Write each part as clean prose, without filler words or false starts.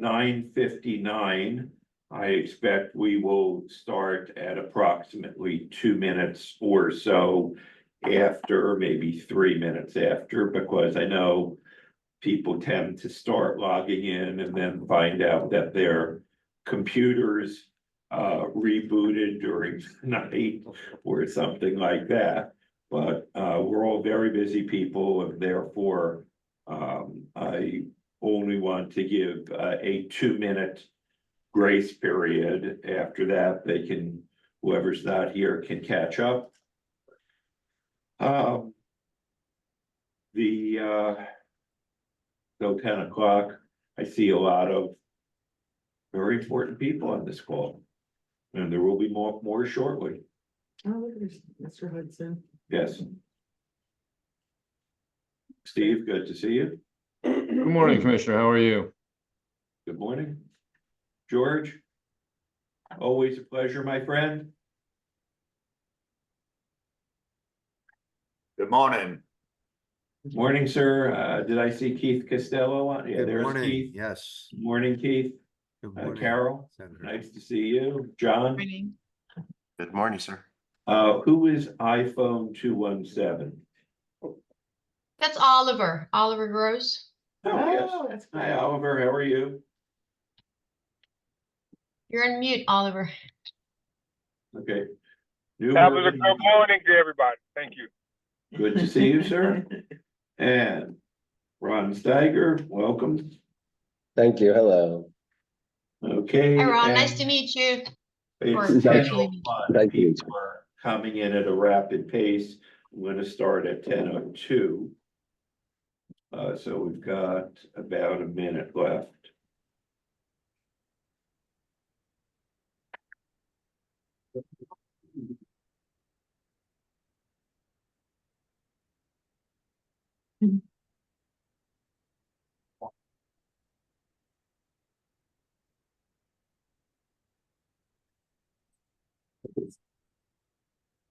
9:59. I expect we will start at approximately 2 minutes or so after, maybe 3 minutes after, because I know people tend to start logging in and then find out that their computers rebooted during the night or something like that. But we're all very busy people, and therefore I only want to give a 2 minute grace period. After that, they can, whoever's not here can catch up. Till 10 o'clock, I see a lot of very important people on this call. And there will be more shortly. Oh, look, there's Mr. Hudson. Yes. Steve, good to see you. Good morning, Commissioner. How are you? Good morning. George, always a pleasure, my friend. Good morning. Morning, sir. Did I see Keith Costello on? Yeah, Good there's morning. Keith. Yes. Morning, Keith. Good morning, Carol, Senator. nice to see you. John, Good morning, sir. who is iPhone 217? That's Oliver, Oliver Gross. Oh, yes. That's Hi, great. Oliver. How are you? You're on mute, Oliver. Okay. New Top of the version. good morning to everybody. Thank you. Good to see you, sir. And Ron Steiger, welcome. Thank you. Hello. Okay. Hi, Ron. and Nice to meet you. Or It's virtually 10:01. Thank you. People are coming in at a rapid pace. I'm going to start at 10:02. So we've got about a minute left.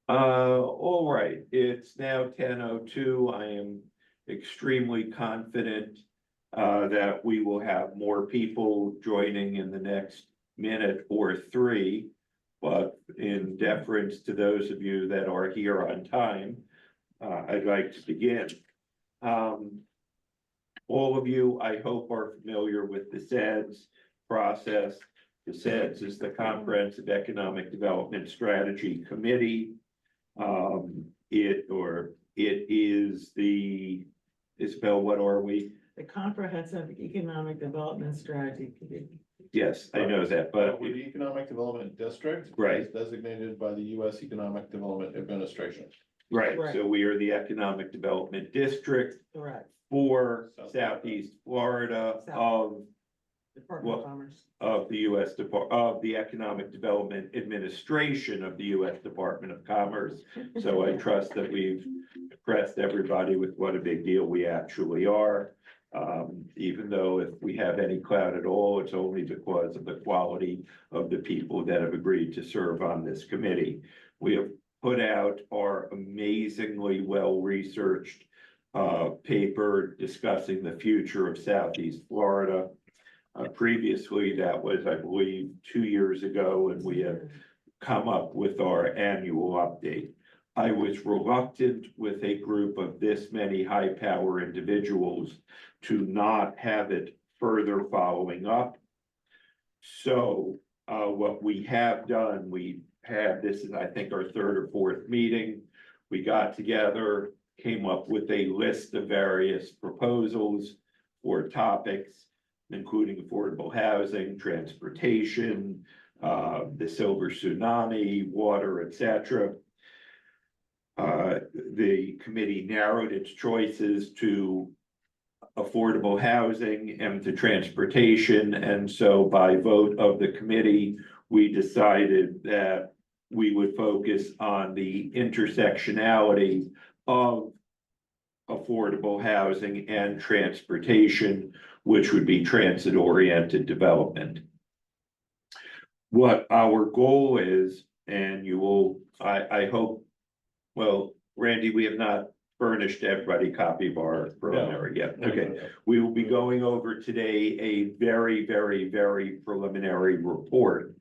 All right, it's now 10:02. I am extremely confident that we will have more people joining in the next minute or three. But in deference to those of you that are here on time, I'd like to begin. All of you, I hope, are familiar with the CEDS process. The CEDS is the Comprehensive Economic Development Strategy Committee. It is the, Isabel, what are we? The Comprehensive Economic Development Strategy Committee. Yes, I know that, but The Economic Development District. Right. Is designated by the U.S. Economic Development Administration. right, Right. so we are the Economic Development District Correct. for Southeast Florida of Department Well- of Commerce. the U.S. of the Economic Development Administration of the U.S. Department of Commerce. So I trust that we've impressed everybody with what a big deal we actually are. Even though if we have any clout at all, it's only because of the quality of the people that have agreed to serve on this committee. We have put out our amazingly well-researched paper discussing the future of Southeast Florida. Previously, that was, I believe, 2 years ago, and we have come up with our annual update. I was reluctant with a group of this many high power individuals to not have it further following up. So what we have done, we had, this is, I think, our third or fourth meeting. We got together, came up with a list of various proposals or topics, including affordable housing, transportation, the silver tsunami, water, etc. The committee narrowed its choices to affordable housing and to transportation. And so by vote of the committee, we decided that we would focus on the intersectionality of affordable housing and transportation, which would be transit-oriented development. What our goal is, and you will, I hope, well, Randy, we have not furnished everybody a copy of our preliminary, yeah, okay. We will be going over today a very, very, very preliminary report.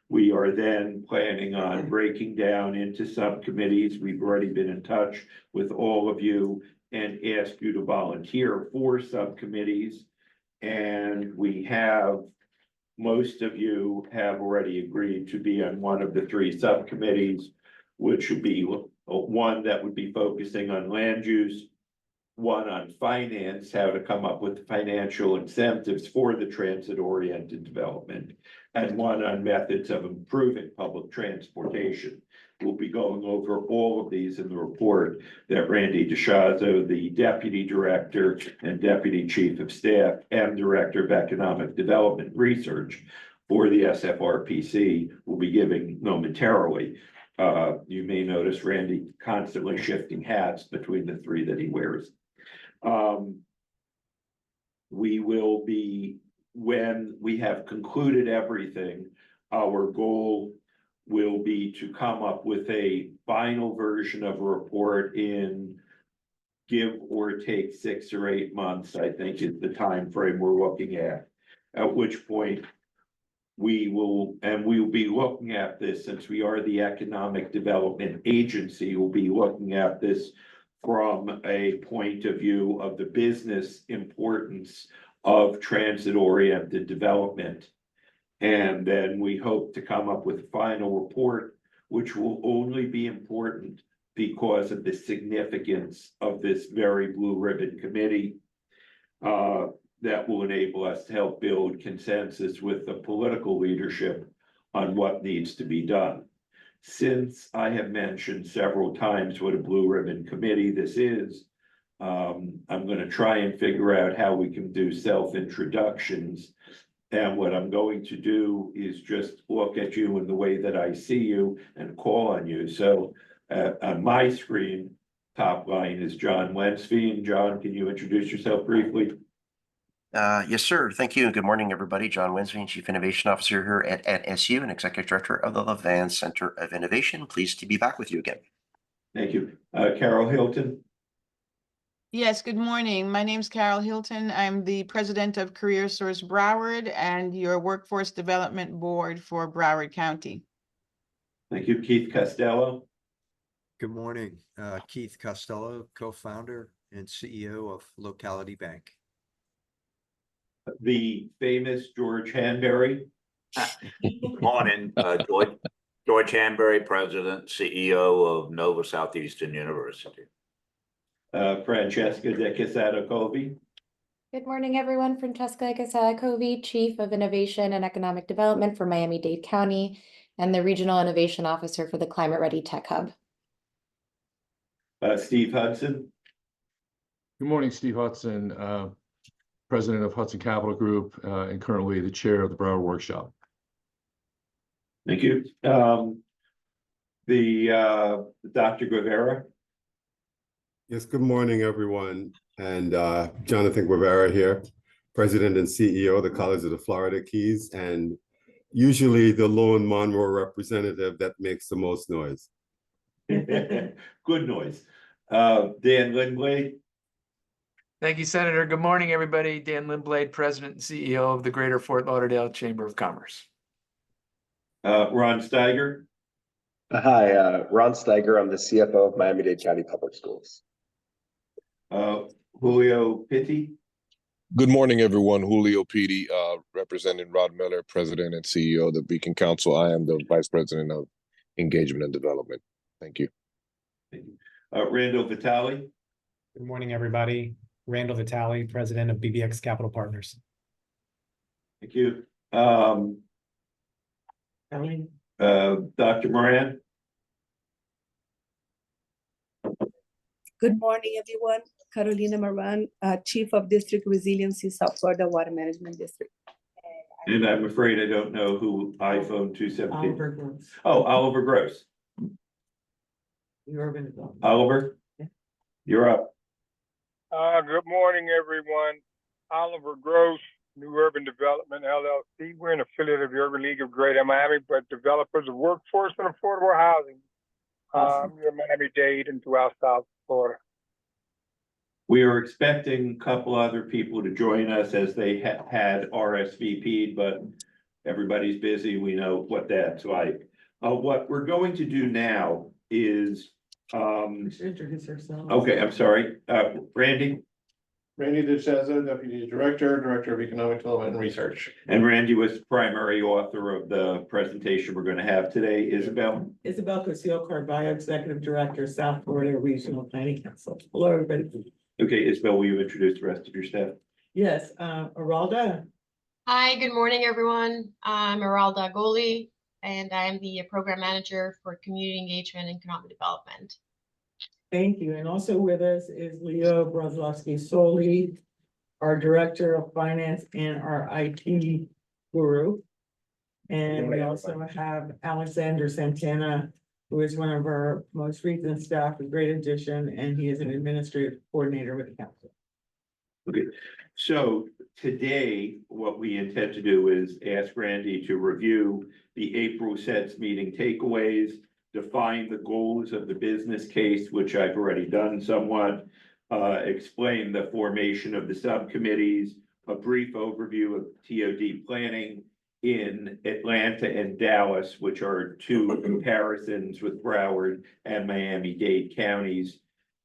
We are then planning on breaking down into subcommittees. We've already been in touch with all of you and ask you to volunteer for subcommittees. And we have, most of you have already agreed to be on one of the three subcommittees, which would be one that would be focusing on land use, one on finance, how to come up with financial incentives for the transit-oriented development, and one on methods of improving public transportation. We'll be going over all of these in the report that Randy DeShazo, the Deputy Director and Deputy Chief of Staff and Director of Economic Development Research for the SFRPC, will be giving momentarily. You may notice Randy constantly shifting hats between the three that he wears. We will be, when we have concluded everything, our goal will be to come up with a final version of a report in give or take 6 or 8 months, I think is the time frame we're looking at which point we will be looking at this, since we are the economic development agency, we'll be looking at this from a point of view of the business importance of transit-oriented development. And then we hope to come up with a final report, which will only be important because of the significance of this very blue ribbon committee. That will enable us to help build consensus with the political leadership on what needs to be done. Since I have mentioned several times what a blue ribbon committee this is, I'm going to try and figure out how we can do self-introductions. And what I'm going to do is just look at you in the way that I see you and call on you. So on my screen, top line is John Wensveen. John, can you introduce yourself briefly? Yes, sir. Thank you. And good morning, everybody. John Wensveen, Chief Innovation Officer here at SU and Executive Director of the Levan Center of Innovation. Pleased to be back with you again. Thank you. Carol Hilton. Yes, good morning. My name's Carol Hilton. I'm the president of Career Source Broward and your Workforce Development Board for Broward County. Thank you. Keith Costello. Good morning. Keith Costello, co-founder and CEO of Locality Bank. The famous George Hanberry. Good morning, George Hanberry, President, CEO of Nova Southeastern University. Francesca De Quesada-Covey. Good morning, everyone. Francesca Casala-Covey, Chief of Innovation and Economic Development for Miami-Dade County and the Regional Innovation Officer for the Climate Ready Tech Hub. Steve Hudson. Good morning, Steve Hudson, President of Hudson Capital Group and currently the chair of the Broward Workshop. Thank you. Dr. Guevara. Yes, good morning, everyone. And Jonathan Guevara here, President and CEO of the College of the Florida Keys, and usually the Lone Monroe representative that makes the most noise. Good noise. Dan Lindblade. Thank you, Senator. Good morning, everybody. Dan Lindblade, President and CEO of the Greater Fort Lauderdale Chamber of Commerce. Ron Steiger. Hi, Ron Steiger. I'm the CFO of Miami-Dade County Public Schools. Julio Pitti. Good morning, everyone. Julio Pitti, representing Rod Miller, President and CEO of the Beacon Council. I am the Vice President of Engagement and Development. Thank you. Thank you. Randall Vitale. Good morning, everybody. Randall Vitale, President of BBX Capital Partners. Thank you. Dr. Moran. Good morning, everyone. Carolina Moran, Chief of District Resiliency, South Florida Water Management District. And I'm afraid I don't know who iPhone 217. Oliver Gross. Oh, Oliver Gross. Oliver, you're up. Good morning, everyone. Oliver Gross, New Urban Development, LLC. We're an affiliate of the Urban League of Greater Miami, but developers of workforce and affordable housing. Near Miami-Dade and throughout South Florida. We are expecting a couple other people to join us as they had RSVP'd, but everybody's busy. We know what that's like. What we're going to do now is, We should introduce ourselves. okay, I'm sorry, Randy. Randy DeCheza, Deputy Director, Director of Economic Development and Research. And Randy was the primary author of the presentation we're going to have today. Isabel? Isabel Cosio Carvalho, Executive Director, South Florida Regional Planning Council. Hello, everybody. Okay, Isabel, will you introduce the rest of your staff? Yes, Aralda. Hi, good morning, everyone. I'm Aralda Goli, and I am the Program Manager for Community Engagement and Economic Development. Thank you. And also with us is Leo Brodlowski Soli, our Director of Finance and our IT guru. And we also have Alexander Santana, who is one of our most recent staff, a great addition, and he is an administrative coordinator with the council. Okay, so today, what we intend to do is ask Randy to review the April CEDS meeting takeaways, define the goals of the business case, which I've already done somewhat, explain the formation of the subcommittees, a brief overview of TOD planning in Atlanta and Dallas, which are two comparisons with Broward and Miami-Dade counties,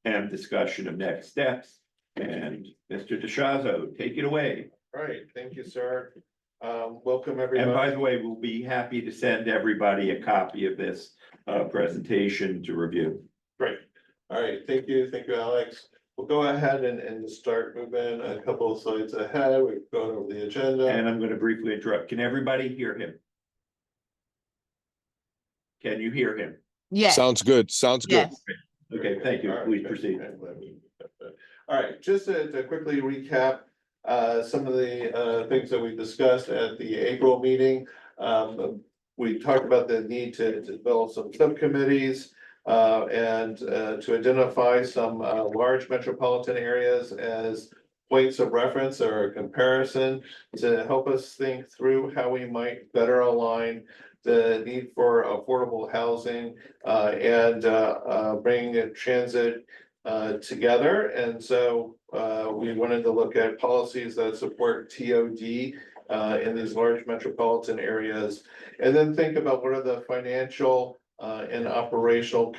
and discussion of next steps. And Mr. DeShazo, take it away. All right, thank you, sir. Welcome, everybody. And by the way, we'll be happy to send everybody a copy of this presentation to review. Great. All right, thank you, Alex. We'll go ahead and start moving a couple of slides ahead. We've gone over the agenda. And I'm going to briefly interrupt. Can everybody hear him? Can you hear him? Yes. Sounds good. Sounds good. Yes. Okay, thank you. All right, Please okay, proceed. okay, all right, just to quickly recap some of the things that we discussed at the April meeting. We talked about the need to develop some subcommittees and to identify some large metropolitan areas as points of reference or a comparison to help us think through how we might better align the need for affordable housing and bring transit together. And so we wanted to look at policies that support TOD in these large metropolitan areas, and then think about what are the financial and operational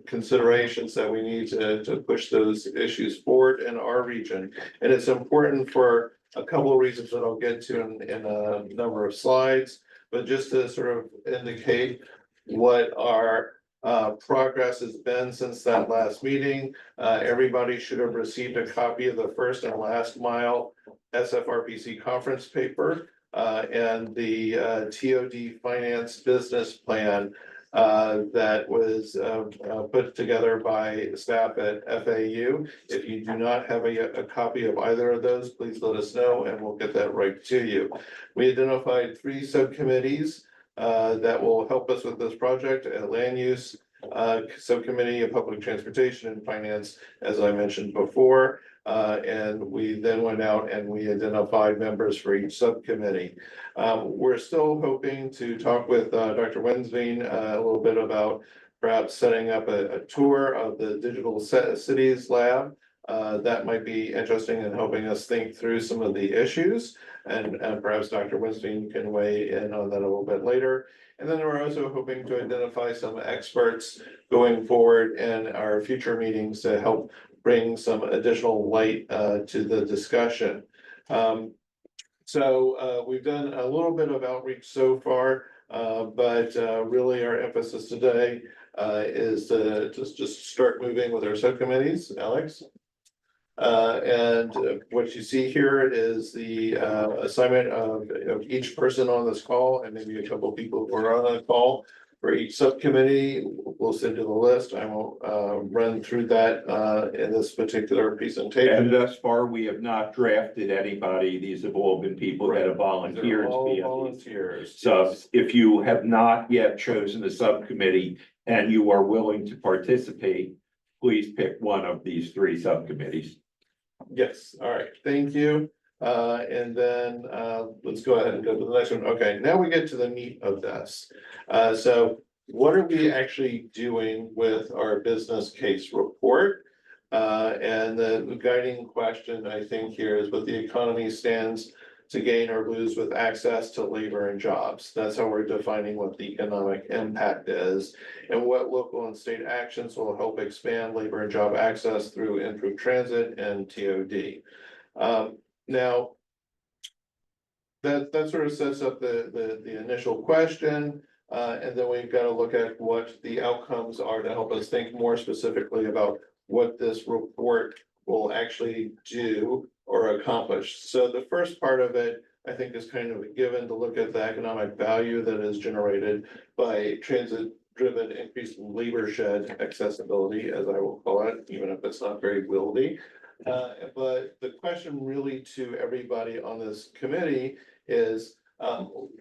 considerations that we need to push those issues forward in our region. And it's important for a couple of reasons that I'll get to in a number of slides, but just to sort of indicate what our progress has been since that last meeting. Everybody should have received a copy of the first and last mile SFRPC conference paper and the TOD finance business plan that was put together by staff at FAU. If you do not have a copy of either of those, please let us know and we'll get that right to you. We identified 3 subcommittees that will help us with this project: land use subcommittee of public transportation and finance, as I mentioned before. And we then went out and we identified members for each subcommittee. We're still hoping to talk with Dr. Wensveen a little bit about perhaps setting up a tour of the Digital Cities Lab. That might be interesting in helping us think through some of the issues, and perhaps Dr. Wensveen can weigh in on that a little bit later. And then we're also hoping to identify some experts going forward in our future meetings to help bring some additional light to the discussion. So we've done a little bit of outreach so far, but really our emphasis today is to just start moving with our subcommittees. Alex? And what you see here is the assignment of each person on this call, and maybe a couple of people who are on the call. For each subcommittee, we'll send you the list. I won't run through that in this particular presentation. And thus far, we have not drafted anybody. These have all been people that have volunteered to be on these volunteers. subs. If you have not yet chosen a subcommittee and you are willing to participate, please pick one of these 3 subcommittees. Yes, all right, thank you. And then let's go ahead and go to the next one. Okay, now we get to the meat of this. So what are we actually doing with our business case report? And the guiding question, I think, here is what the economy stands to gain or lose with access to labor and jobs. That's how we're defining what the economic impact is, and what local and state actions will help expand labor and job access through improved transit and TOD. Now, that sort of sets up the initial question. And then we've got to look at what the outcomes are to help us think more specifically about what this report will actually do or accomplish. So the first part of it, I think, is kind of a given to look at the economic value that is generated by transit-driven increased labor shed accessibility, as I will call it, even if it's not very wieldy. But the question really to everybody on this committee is,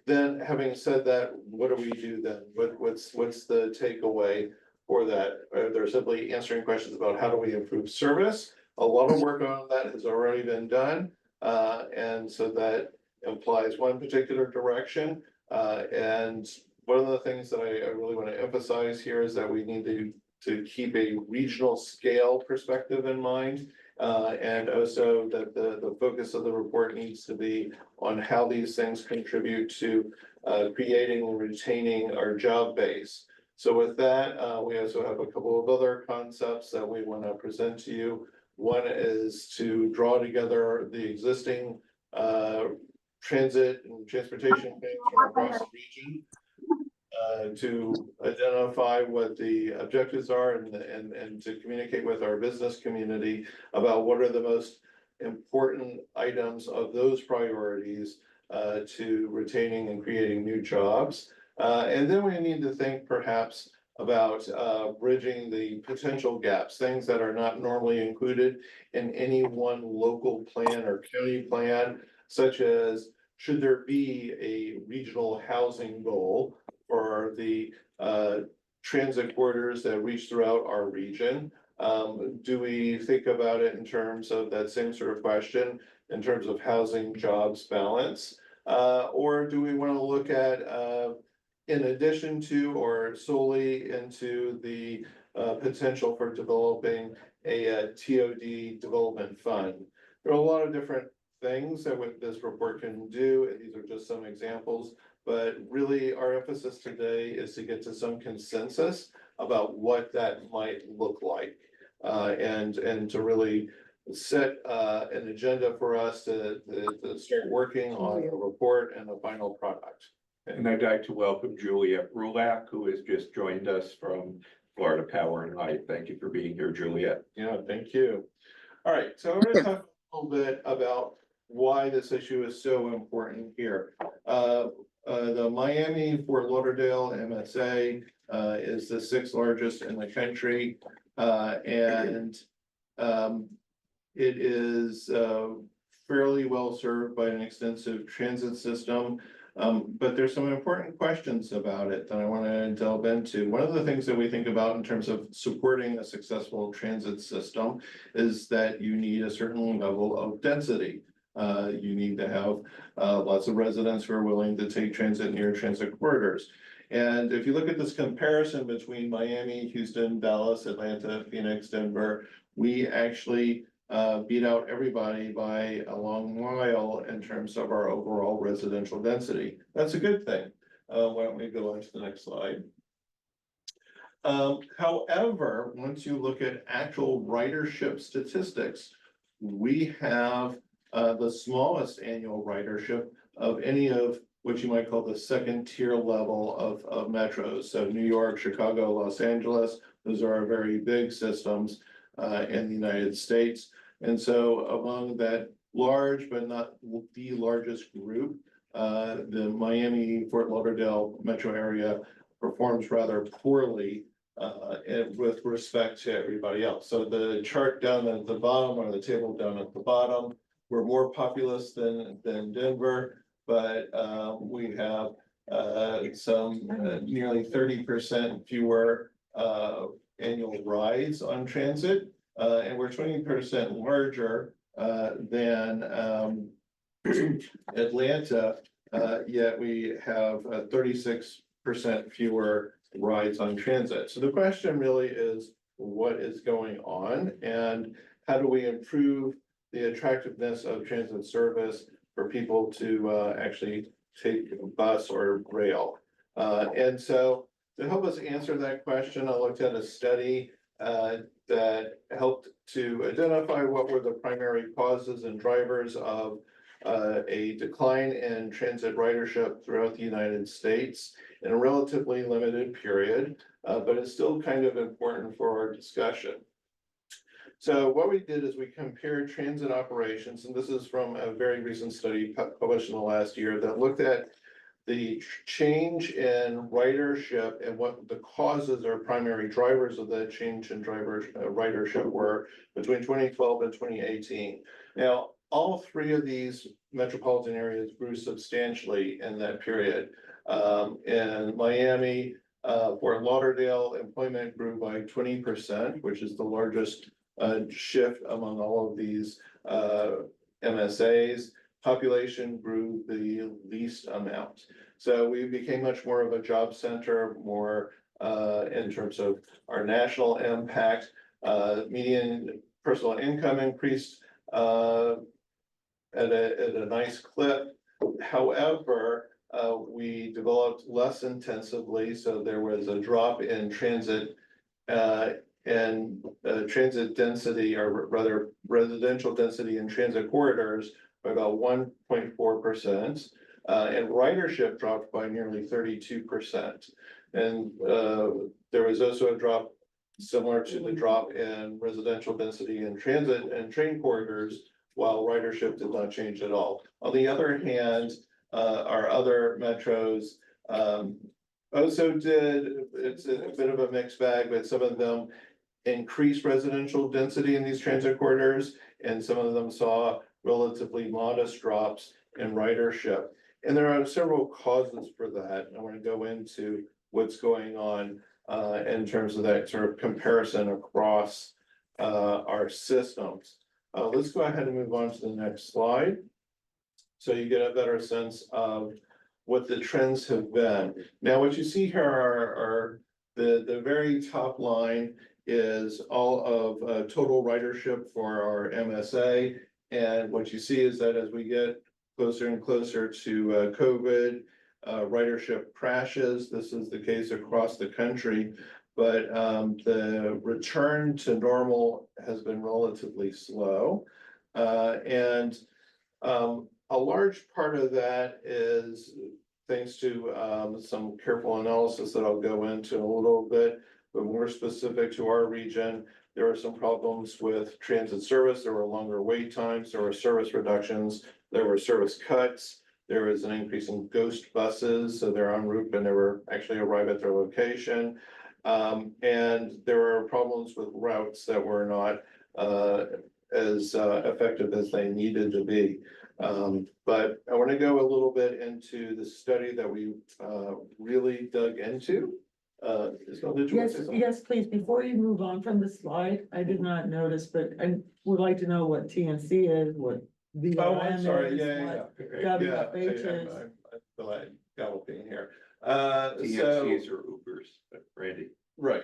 then having said that, what do we do then? What's the takeaway for that? They're simply answering questions about how do we improve service. A lot of work on that has already been done. And so that implies one particular direction. And one of the things that I really want to emphasize here is that we need to keep a regional scale perspective in mind. And also that the focus of the report needs to be on how these things contribute to creating and retaining our job base. So with that, we also have a couple of other concepts that we want to present to you. One is to draw together the existing transit and transportation plans from across the region to identify what the objectives are and to communicate with our business community about what are the most important items of those priorities to retaining and creating new jobs. And then we need to think perhaps about bridging the potential gaps, things that are not normally included in any one local plan or county plan, such as should there be a regional housing goal for the transit corridors that reach throughout our region? Do we think about it in terms of that same sort of question, in terms of housing jobs balance? Or do we want to look at, in addition to or solely into the potential for developing a TOD development fund? There are a lot of different things that what this report can do, and these are just some examples. But really, our emphasis today is to get to some consensus about what that might look like, and to really set an agenda for us to start working on a report and a final product. And I'd like to welcome Juliet Rulak, who has just joined us from Florida Power and Light. Thank you for being here, Juliet. Yeah, thank you. All right, so I'm going to talk a little bit about why this issue is so important here. The Miami-Fort Lauderdale MSA is the 6th largest in the country, and it is fairly well served by an extensive transit system. But there's some important questions about it that I want to delve into. One of the things that we think about in terms of supporting a successful transit system is that you need a certain level of density. You need to have lots of residents who are willing to take transit near transit corridors. And if you look at this comparison between Miami, Houston, Dallas, Atlanta, Phoenix, Denver, we actually beat out everybody by a long mile in terms of our overall residential density. That's a good thing. Why don't we go on to the next slide? However, once you look at actual ridership statistics, we have the smallest annual ridership of any of what you might call the second tier level of metros. So New York, Chicago, Los Angeles, those are our very big systems in the United States. And so among that large, but not the largest group, the Miami-Fort Lauderdale metro area performs rather poorly with respect to everybody else. So the chart down at the bottom, or the table down at the bottom, we're more populous than Denver, but we have some nearly 30% fewer annual rides on transit, and we're 20% larger than Atlanta, yet we have 36% fewer rides on transit. So the question really is, what is going on and how do we improve the attractiveness of transit service for people to actually take a bus or rail. And so to help us answer that question, I looked at a study that helped to identify what were the primary causes and drivers of a decline in transit ridership throughout the United States in a relatively limited period, but it's still kind of important for our discussion. So what we did is we compared transit operations, and this is from a very recent study published in the last year that looked at the change in ridership and what the causes or primary drivers of that change in ridership were between 2012 and 2018. Now, all three of these metropolitan areas grew substantially in that period. In Miami, Fort Lauderdale, employment grew by 20%, which is the largest shift among all of these MSAs. Population grew the least amount. So we became much more of a job center, more in terms of our national impact. Median personal income increased at a nice clip. However, we developed less intensively, so there was a drop in transit and transit density, or rather residential density in transit corridors by about 1.4%, and ridership dropped by nearly 32%. And there was also a drop similar to the drop in residential density in transit and train corridors, while ridership did not change at all. On the other hand, our other metros also did, it's a bit of a mixed bag, but some of them increased residential density in these transit corridors, and some of them saw relatively modest drops in ridership. And there are several causes for that. I want to go into what's going on in terms of that sort of comparison across our systems. Let's go ahead and move on to the next slide, so you get a better sense of what the trends have been. Now, what you see here are the very top line is all of total ridership for our MSA. And what you see is that as we get closer and closer to COVID, ridership crashes. This is the case across the country, but the return to normal has been relatively slow. And a large part of that is thanks to some careful analysis that I'll go into in a little bit, but more specific to our region. There were some problems with transit service. There were longer wait times. There were service reductions. There were service cuts. There was an increase in ghost buses. So they're en route and never actually arrive at their location. And there were problems with routes that were not as effective as they needed to be. But I want to go a little bit into the study that we really dug into. Yes, please, before you move on from the slide, I did not notice, but I would like to know what TNC is, what VRM Oh, I'm sorry, is, yeah. what WFH is. I feel like galloping here. TNCs or Ubers, but Randy. Right.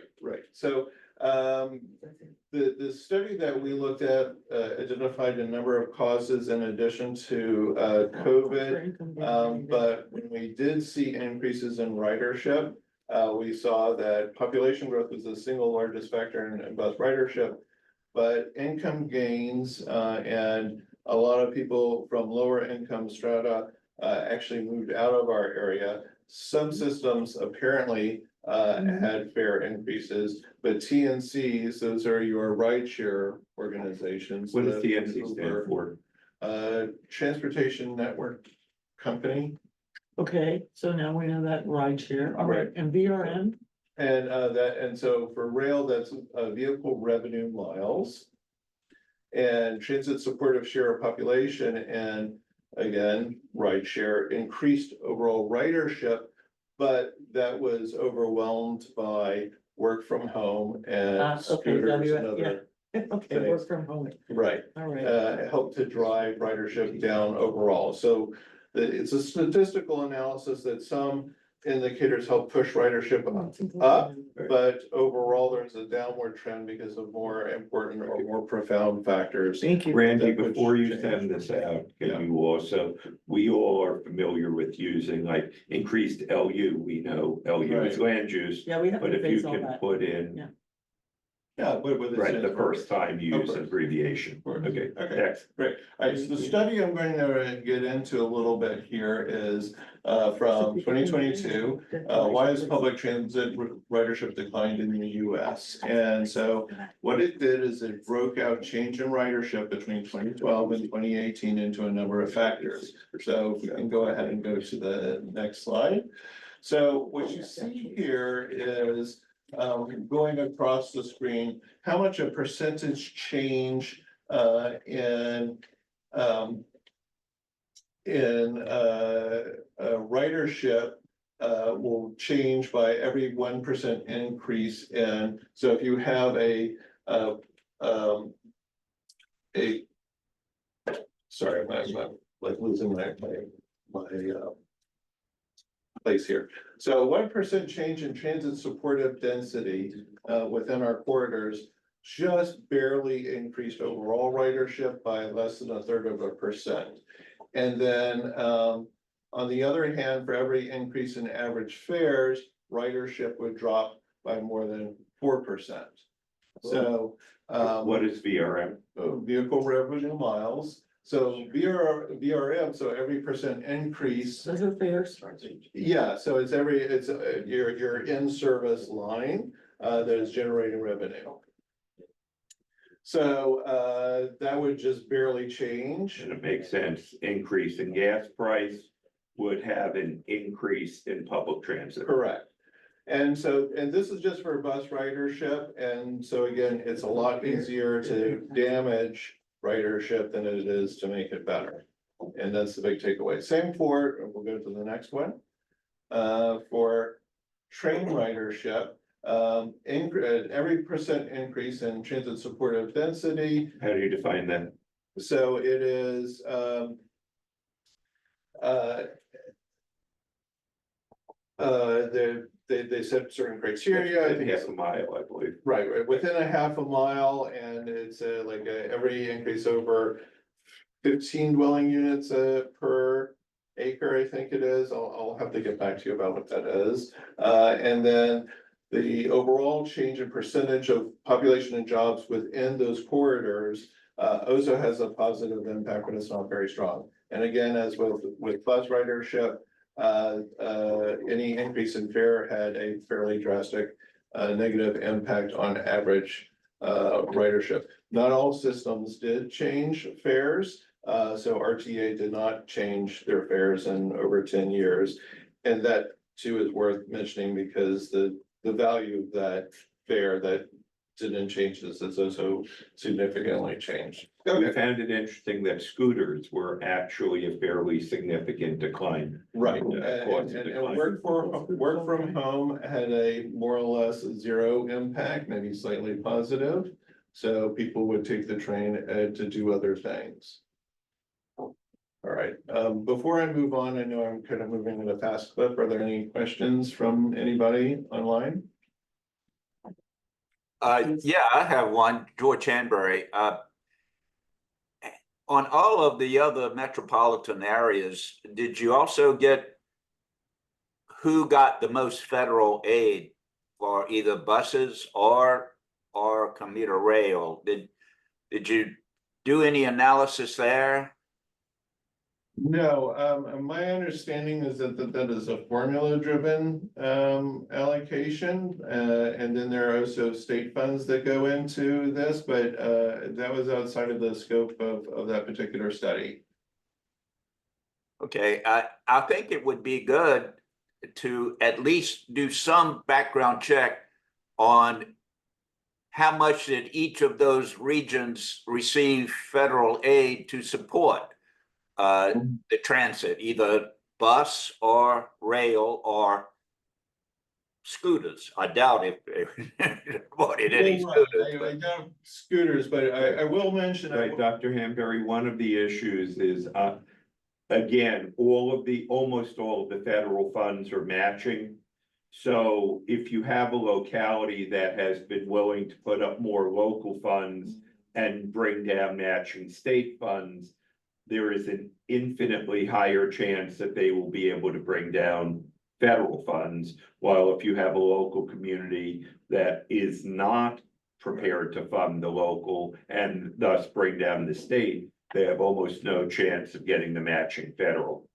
So the study that we looked at identified a number of causes in addition to COVID. But when we did see increases in ridership, we saw that population growth was the single largest factor in bus ridership, but income gains and a lot of people from lower income strata actually moved out of our area. Some systems apparently had fare increases, but TNCs, those are your rideshare organizations. What does TNC stand for? Transportation Network Company. Okay, so now we know that rideshare, all right, and VRM? And so for rail, that's vehicle revenue miles. And transit supportive share of population, and again, rideshare increased overall ridership, but that was overwhelmed by work from home and scooters and other Okay, work from home. Right. All right. It helped to drive ridership down overall. So it's a statistical analysis that some indicators help push ridership up, but overall there's a downward trend because of more important or more profound factors. Thank you. Randy, That would before you change. send this out, Yeah. can you also, we all are familiar with using like increased LU. We know LU is land use, Yeah, we have but to if you fix all can that. put in, Yeah. Yeah, but with right, the first time use course. abbreviation. course. Okay, Okay. next. Great. All right, so the study I'm going to get into a little bit here is from 2022. Why has public transit ridership declined in the US? And so what it did is it broke out change in ridership between 2012 and 2018 into a number of factors. So if we can go ahead and go to the next slide. So what you see here is going across the screen, how much a percentage change in ridership will change by every 1% increase in. So if you have a sorry, I'm like losing my place here. So 1% change in transit supportive density within our corridors just barely increased overall ridership by less than 1/3%. And then on the other hand, for every increase in average fares, ridership would drop by more than 4%. So What is VRM? vehicle revenue miles. So VRM, so every percent increase. Those are fares. Yeah, so it's your in-service line that is generating revenue. So that would just barely change. And it makes sense, increase in gas price would have an increase in public transit. Correct. And so, and this is just for bus ridership, and so again, it's a lot easier to damage ridership than it is to make it better. And that's the big takeaway. Same for, we'll go to the next one. For train ridership, every percent increase in transit supportive density. How do you define that? So it is, they set certain criteria. I think Half a mile, I believe. Right, within a half a mile, and it's every increase over 15 dwelling units per acre, I think it is. I'll have to get back to you about what that is. And then the overall change in percentage of population and jobs within those corridors also has a positive impact, but it's not very strong. And again, as with bus ridership, any increase in fare had a fairly drastic negative impact on average ridership. Not all systems did change fares. So RTA did not change their fares in over 10 years. And that too is worth mentioning because the value of that fare that didn't change this has also significantly changed. I found it interesting that scooters were actually a fairly significant decline. Right, caused a and decline. work from home had a more or less zero impact, maybe slightly positive. So people would take the train to do other things. All right, before I move on, I know I'm kind of moving at a fast clip. Are there any questions from anybody online? Yeah, I have one, George Hanbury. On all of the other metropolitan areas, did you also get who got the most federal aid for either buses or commuter rail? Did you do any analysis there? No, my understanding is that is a formula-driven allocation, and then there are also state funds that go into this, but that was outside of the scope of that particular study. Okay, I think it would be good to at least do some background check on how much did each of those regions receive federal aid to support the transit, either bus or rail or scooters. I doubt if they wanted any scooters. I doubt scooters, but I will mention. Right, Dr. Hanbury, one of the issues is again, almost all of the federal funds are matching. So if you have a locality that has been willing to put up more local funds and bring down matching state funds, there is an infinitely higher chance that they will be able to bring down federal funds. While if you have a local community that is not prepared to fund the local and thus bring down the state, they have almost no chance of getting the matching federal.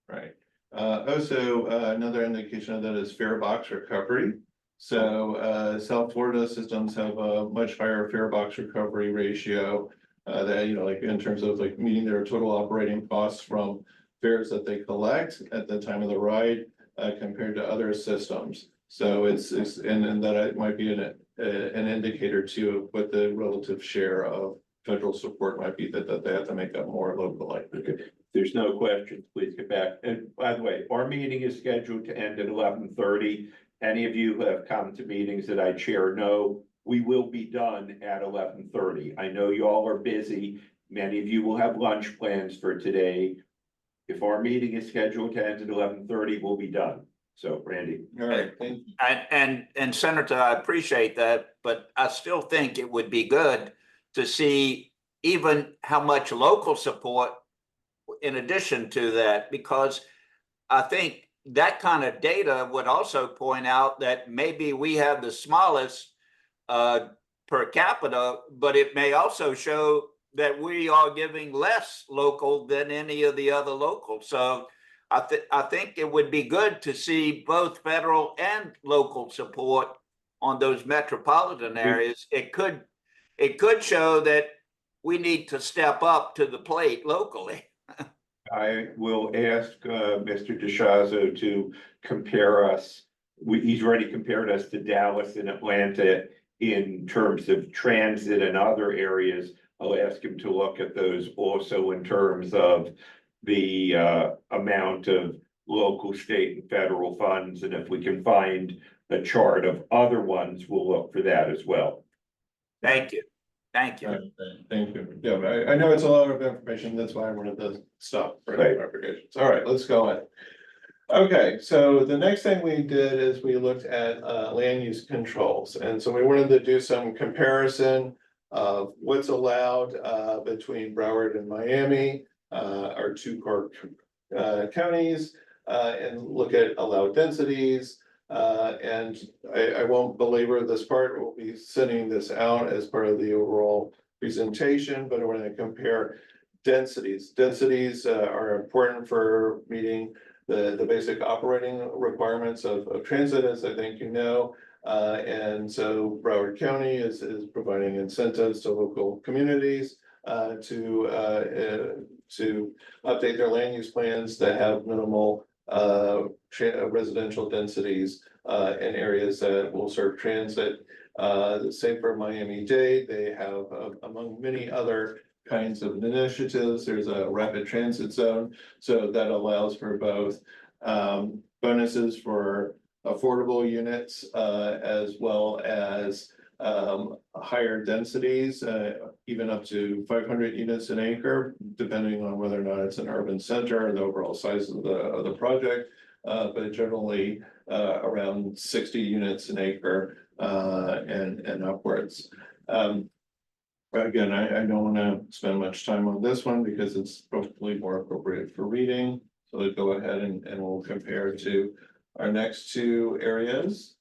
Right. Also, another indication of that is fare box recovery. So South Florida systems have a much higher fare box recovery ratio that, you know, like in terms of like meeting their total operating costs from fares that they collect at the time of the ride compared to other systems. So and that it might be an indicator too of what the relative share of federal support might be that they have to make up more locally. Okay. If there's no questions, please get back. And by the way, our meeting is scheduled to end at 11:30. Any of you who have come to meetings that I chair know we will be done at 11:30. I know you all are busy. Many of you will have lunch plans for today. If our meeting is scheduled to end at 11:30, we'll be done. So, Randy. All right, thank you. And Senator, I appreciate that, but I still think it would be good to see even how much local support in addition to that, because I think that kind of data would also point out that maybe we have the smallest per capita, but it may also show that we are giving less local than any of the other locals. So I think it would be good to see both federal and local support on those metropolitan areas. It could show that we need to step up to the plate locally. I will ask Mr. DeShazo to compare us. He's already compared us to Dallas and Atlanta in terms of transit and other areas. I'll ask him to look at those also in terms of the amount of local, state, and federal funds. And if we can find a chart of other ones, we'll look for that as well. Thank you. Thank you. Thank you. Yeah, I know it's a lot of information. That's why I wanted to stop for clarifications. All right, let's go on. Okay, so the next thing we did is we looked at land use controls. And so we wanted to do some comparison of what's allowed between Broward and Miami, our two core counties, and look at allowed densities. And I won't belabor this part. We'll be sending this out as part of the overall presentation, but I want to compare densities. Densities are important for meeting the basic operating requirements of transit, as I think you know. And so Broward County is providing incentives to local communities to update their land use plans that have minimal residential densities in areas that will serve transit. The same for Miami-Dade. They have, among many other kinds of initiatives, there's a rapid transit zone. So that allows for both bonuses for affordable units as well as higher densities, even up to 500 units an acre, depending on whether or not it's an urban center or the overall size of the project, but generally around 60 units an acre and upwards. Again, I don't want to spend much time on this one because it's probably more appropriate for reading. So let's go ahead and we'll compare to our next two areas.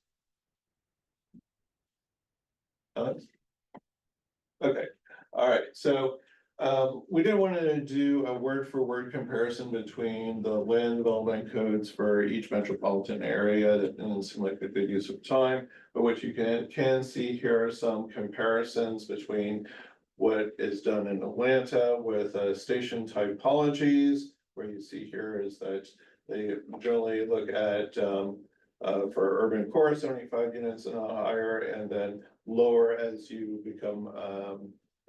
Okay, all right, so we didn't want to do a word for word comparison between the land development codes for each metropolitan area. That doesn't seem like a good use of time, but what you can see here are some comparisons between what is done in Atlanta with station typologies, where you see here is that they generally look at for urban core 75 units and higher, and then lower as you become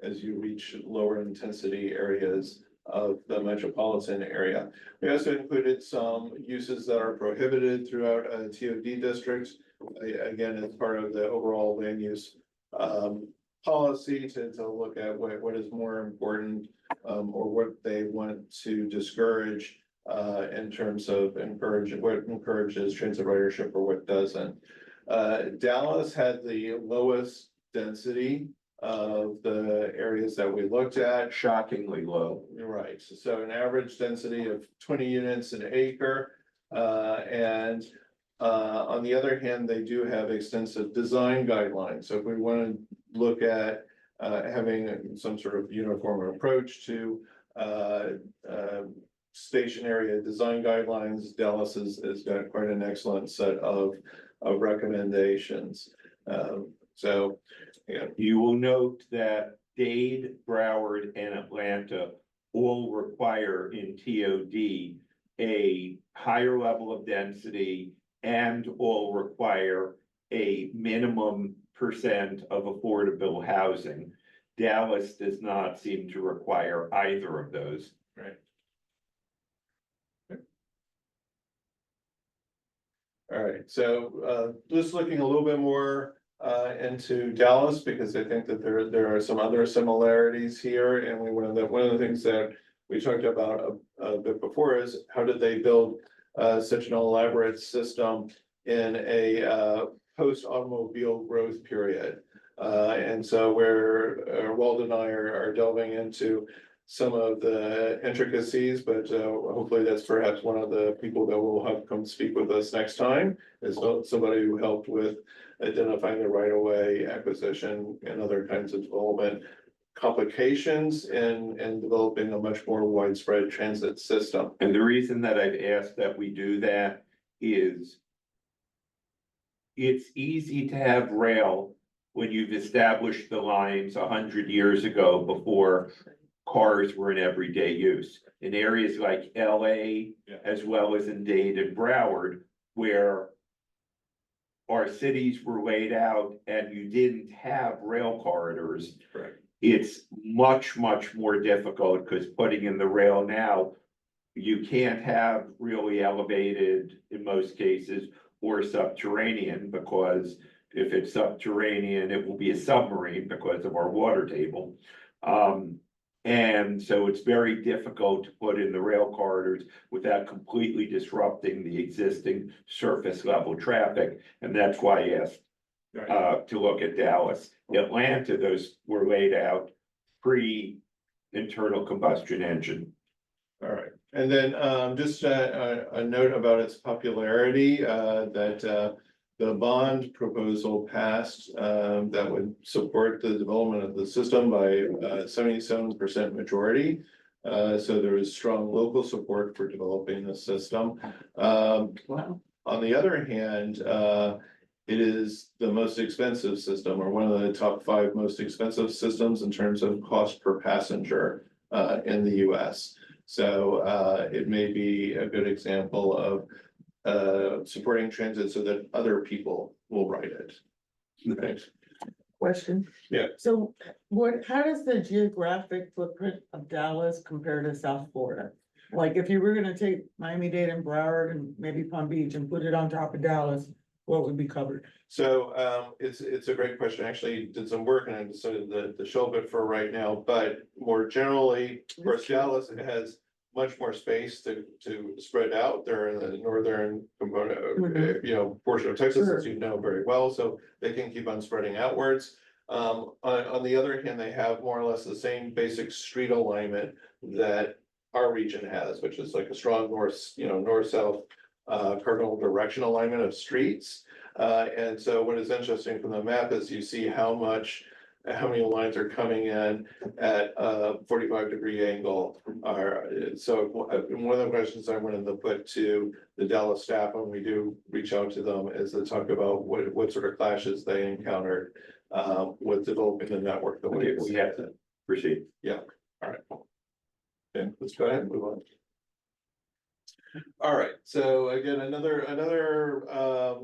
as you reach lower intensity areas of the metropolitan area. We also included some uses that are prohibited throughout a TOD district. Again, as part of the overall land use policy to look at what is more important or what they want to discourage in terms of what encourages transit ridership or what doesn't. Dallas had the lowest density of the areas that we looked at. Shockingly low. Right, so an average density of 20 units an acre. And on the other hand, they do have extensive design guidelines. So if we want to look at having some sort of uniform approach to station area design guidelines, Dallas has got quite an excellent set of recommendations. So, yeah. You will note that Dade, Broward, and Atlanta all require in TOD a higher level of density and all require a minimum percent of affordable housing. Dallas does not seem to require either of those. Right. All right, so just looking a little bit more into Dallas, because I think that there are some other similarities here, and one of the things that we talked about a bit before is how did they build such an elaborate system in a post-automobile growth period. And so where Walt and I are delving into some of the intricacies, but hopefully that's perhaps one of the people that will have come speak with us next time, is somebody who helped with identifying the right-of-way acquisition and other kinds of development complications and developing a much more widespread transit system. And the reason that I've asked that we do that is it's easy to have rail when you've established the lines 100 years ago before cars were in everyday use. In areas like LA, as well as in Dade and Broward, where our cities were laid out and you didn't have rail corridors. Correct. It's much, much more difficult because putting in the rail now, you can't have really elevated, in most cases, or subterranean, because if it's subterranean, it will be a submarine because of our water table. And so it's very difficult to put in the rail corridors without completely disrupting the existing surface level traffic. And that's why I asked to look at Dallas. Atlanta, those were laid out pre-internal combustion engine. All right, and then just a note about its popularity, that the bond proposal passed that would support the development of the system by 77% majority. So there is strong local support for developing the system. Wow. On the other hand, it is the most expensive system, or one of the top 5 most expensive systems in terms of cost per passenger in the US. So it may be a good example of supporting transit so that other people will ride it. Thanks. Question. Yeah. So how does the geographic footprint of Dallas compare to South Florida? Like if you were gonna take Miami-Dade and Broward and maybe Palm Beach and put it on top of Dallas, what would be covered? So it's a great question. I actually did some work and I decided to shelve it for right now, but more generally, of course, Dallas has much more space to spread out. They're in the northern component, portion of Texas, as you know very well, so they can keep on spreading outwards. On the other hand, they have more or less the same basic street alignment that our region has, which is like a strong north-south cardinal direction alignment of streets. And so what is interesting from the map is you see how many lines are coming in at a 45-degree angle. So one of the questions I wanted to put to the Dallas staff when we do reach out to them is to talk about what sort of clashes they encountered with developing the network. We have to proceed. Yeah, all right. Okay, let's go ahead and move on. All right, so again, another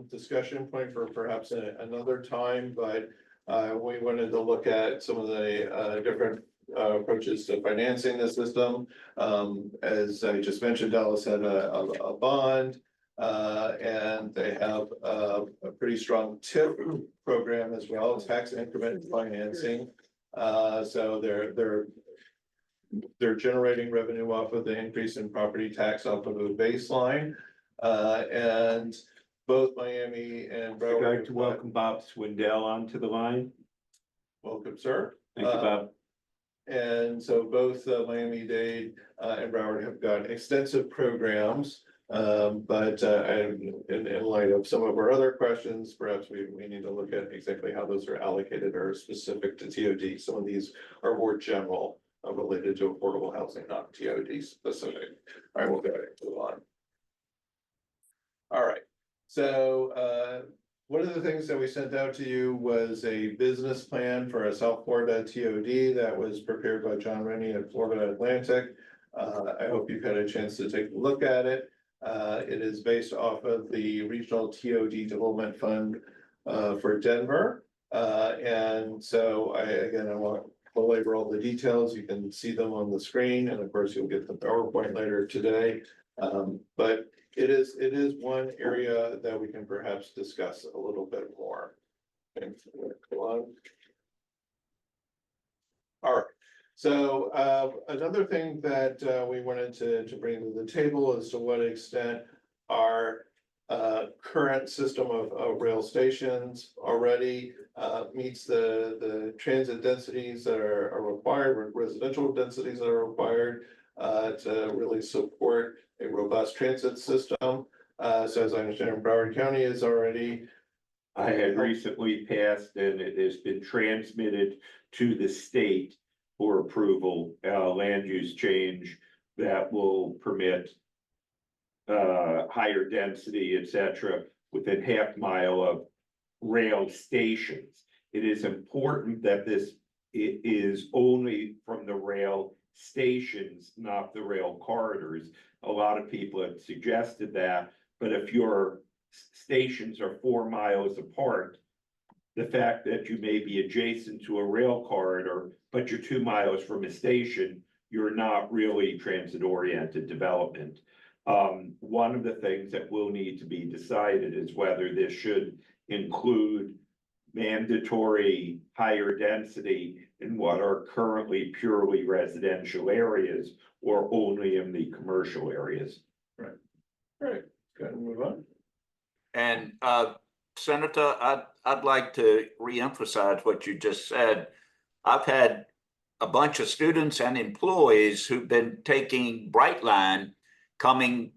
discussion point for perhaps another time, but we wanted to look at some of the different approaches to financing the system. As I just mentioned, Dallas had a bond, and they have a pretty strong TIP program as well, tax increment financing. So they're they're generating revenue off of the increase in property tax off of a baseline. And both Miami and I'd Broward. like to welcome Bob Swindell onto the line. Welcome, sir. Thank you, Bob. And so both Miami-Dade and Broward have got extensive programs. But in light of some of our other questions, perhaps we need to look at exactly how those are allocated or specific to TOD. Some of these are more general related to affordable housing, not TOD specific. All right, we'll go ahead and move on. All right, so one of the things that we sent out to you was a business plan for a South Florida TOD that was prepared by John Rennie at Florida Atlantic. I hope you've had a chance to take a look at it. It is based off of the Regional TOD Development Fund for Denver. And so I won't belabor all the details. You can see them on the screen, and of course you'll get the PowerPoint later today. But it is one area that we can perhaps discuss a little bit more. Okay, go on. All right. So another thing that we wanted to bring to the table is to what extent our current system of rail stations already meets the transit densities that are required, residential densities that are required to really support a robust transit system. So as I understand, Broward County is already. I had recently passed, and it has been transmitted to the state for approval, land use change that will permit higher density, et cetera, within half mile of rail stations. It is important that it is only from the rail stations, not the rail corridors. A lot of people have suggested that, but if your stations are 4 miles apart, the fact that you may be adjacent to a rail corridor, but you're 2 miles from a station, you're not really transit-oriented development. One of the things that will need to be decided is whether this should include mandatory higher density in what are currently purely residential areas or only in the commercial areas. Right. All right, go ahead and move on. And Senator, I'd like to reemphasize what you just said. I've had a bunch of students and employees who've been taking Brightline coming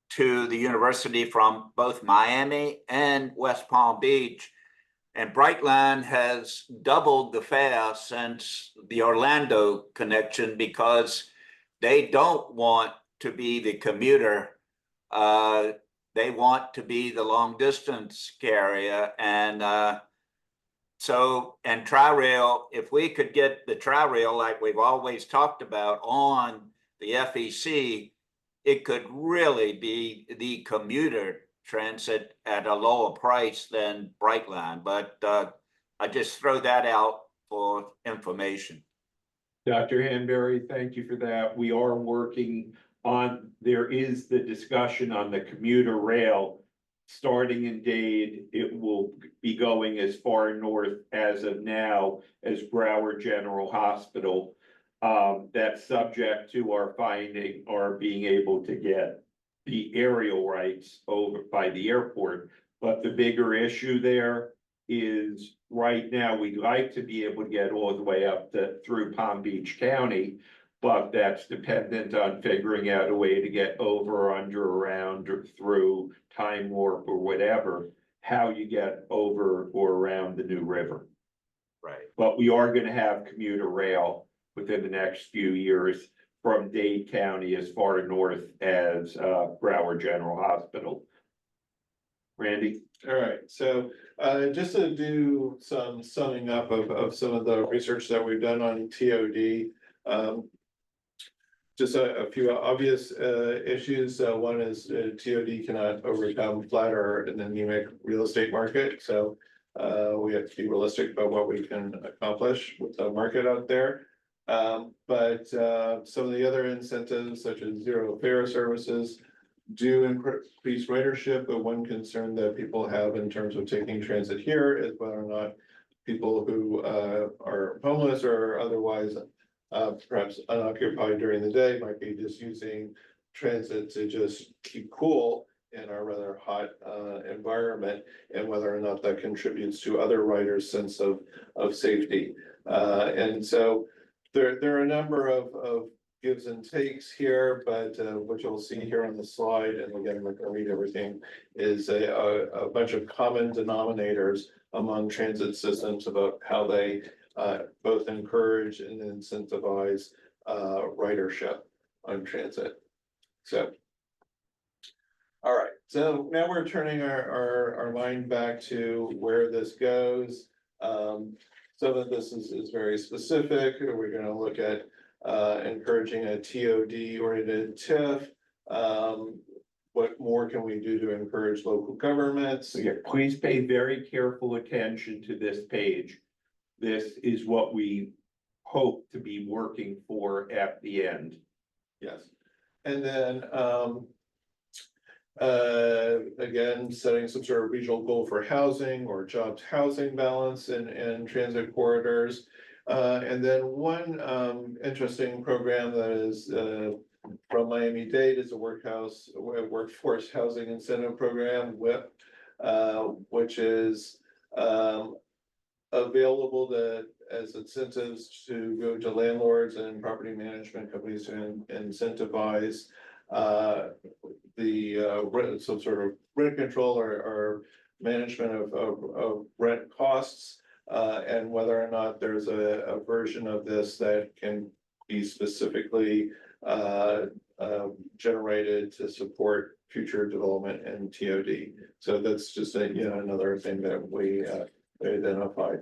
to the university from both Miami and West Palm Beach. And Brightline has doubled the fare since the Orlando connection because they don't want to be the commuter. They want to be the long distance carrier. And and Tri-Rail, if we could get the Tri-Rail like we've always talked about on the FEC, it could really be the commuter transit at a lower price than Brightline. But I just throw that out for information. Dr. Hanbury, thank you for that. We are working on, there is the discussion on the commuter rail. Starting in Dade, it will be going as far north as of now as Broward General Hospital. That's subject to our finding or being able to get the aerial rights over by the airport. But the bigger issue there is right now, we'd like to be able to get all the way up through Palm Beach County, but that's dependent on figuring out a way to get over, under, around, or through Time Warp or whatever, how you get over or around the New River. Right. But we are going to have commuter rail within the next few years from Dade County as far north as Broward General Hospital. Randy? All right, so just to do some summing up of some of the research that we've done on TOD. Just a few obvious issues. One is TOD cannot overcome flat or an anemic real estate market. So we have to be realistic about what we can accomplish with the market out there. But some of the other incentives, such as zero fare services, do increase ridership. But one concern that people have in terms of taking transit here is whether or not people who are homeless or otherwise perhaps unoccupied during the day, might be just using transit to just keep cool in our rather hot environment, and whether or not that contributes to other riders' sense of safety. And so there are a number of gives and takes here, but what you'll see here on the slide, and again, I'm not gonna read everything, is a bunch of common denominators among transit systems about how they both encourage and incentivize ridership on transit. So, all right, so now we're turning our mind back to where this goes. Some of this is very specific. We're going to look at encouraging a TOD oriented TIF. What more can we do to encourage local governments? Yeah, please pay very careful attention to this page. This is what we hope to be working for at the end. Yes. And then again, setting some sort of regional goal for housing or jobs housing balance in transit corridors. And then one interesting program that is from Miami-Dade is a workforce housing incentive program, WIP, which is available as incentives to go to landlords and property management companies to incentivize some sort of rent control or management of rent costs, and whether or not there's a version of this that can be specifically generated to support future development and TOD. So that's just another thing that we identified.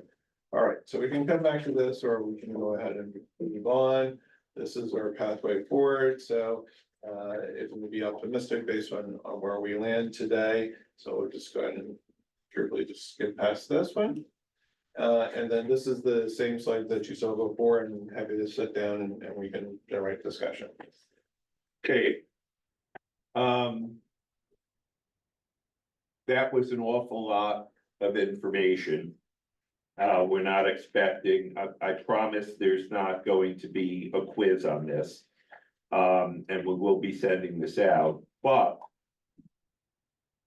All right, so we can come back to this, or we can go ahead and move on. This is our pathway forward. So it will be optimistic based on where we land today. So we'll just go ahead and carefully just skip past this one. And then this is the same slide that you saw before, and I'm happy to sit down and we can generate discussion. Okay. That was an awful lot of information. We're not expecting, I promise there's not going to be a quiz on this. And we will be sending this out, but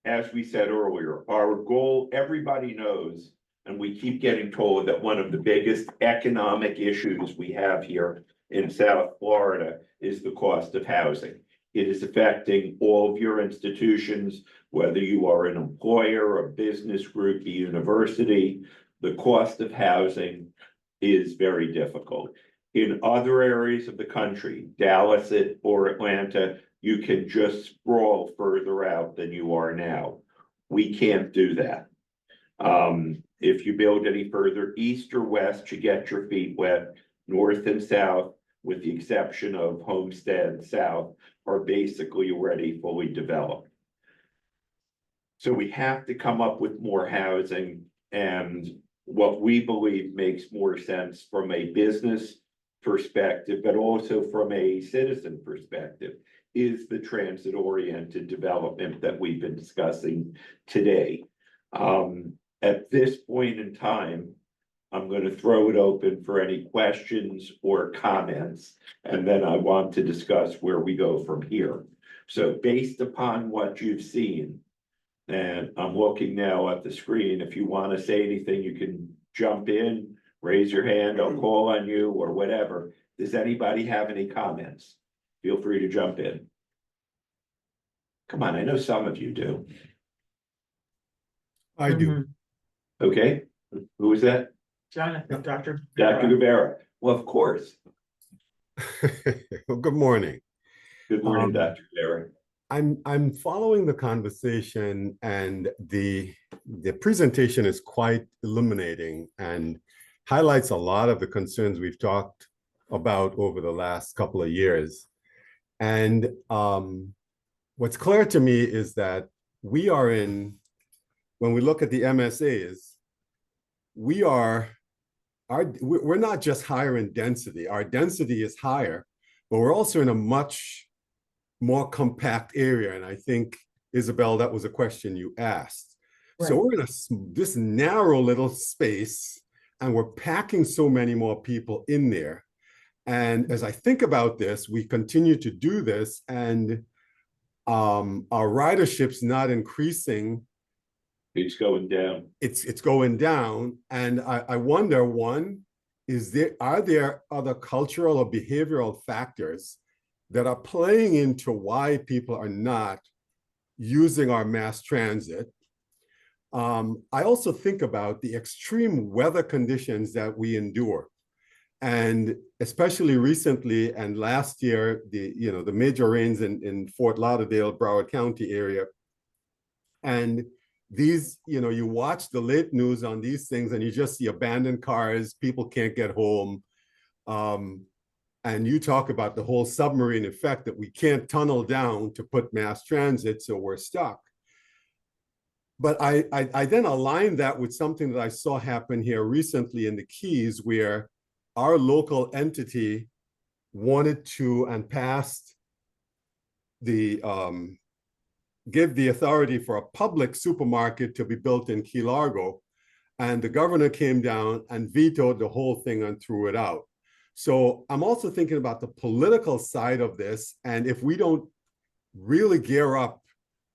as we said earlier, our goal, everybody knows, and we keep getting told that one of the biggest economic issues we have here in South Florida is the cost of housing. It is affecting all of your institutions, whether you are an employer, a business group, a university. The cost of housing is very difficult. In other areas of the country, Dallas or Atlanta, you can just sprawl further out than you are now. We can't do that. If you build any further east or west, you get your feet wet. North and south, with the exception of Homestead South, are basically already fully developed. So we have to come up with more housing, and what we believe makes more sense from a business perspective, but also from a citizen perspective, is the transit-oriented development that we've been discussing today. At this point in time, I'm going to throw it open for any questions or comments, and then I want to discuss where we go from here. So based upon what you've seen, and I'm looking now at the screen, if you want to say anything, you can jump in, raise your hand, I'll call on you or whatever. Does anybody have any comments? Feel free to jump in. Come on, I know some of you do. I do. Okay, who was that? Jonathan, Dr. Guevara. Well, of course. Well, good morning. Good morning, Dr. Guevara. I'm following the conversation, and the presentation is quite illuminating and highlights a lot of the concerns we've talked about over the last couple of years. And what's clear to me is that we are when we look at the MSAs, we're not just higher in density. Our density is higher, but we're also in a much more compact area. And I think, Isabel, that was a question you asked. Right. So we're in this narrow little space, and we're packing so many more people in there. And as I think about this, we continue to do this, and our ridership's not increasing. It's going down. It's going down. And I wonder, one, are there other cultural or behavioral factors that are playing into why people are not using our mass transit? I also think about the extreme weather conditions that we endure. And especially recently and last year, the major rains in Fort Lauderdale, Broward County area. And these, you watch the late news on these things and you just see abandoned cars, people can't get home. And you talk about the whole submarine effect that we can't tunnel down to put mass transit, so we're stuck. But I then align that with something that I saw happen here recently in the Keys, where our local entity wanted to and passed the give the authority for a public supermarket to be built in Key Largo. And the governor came down and vetoed the whole thing and threw it out. So I'm also thinking about the political side of this. And if we don't really gear up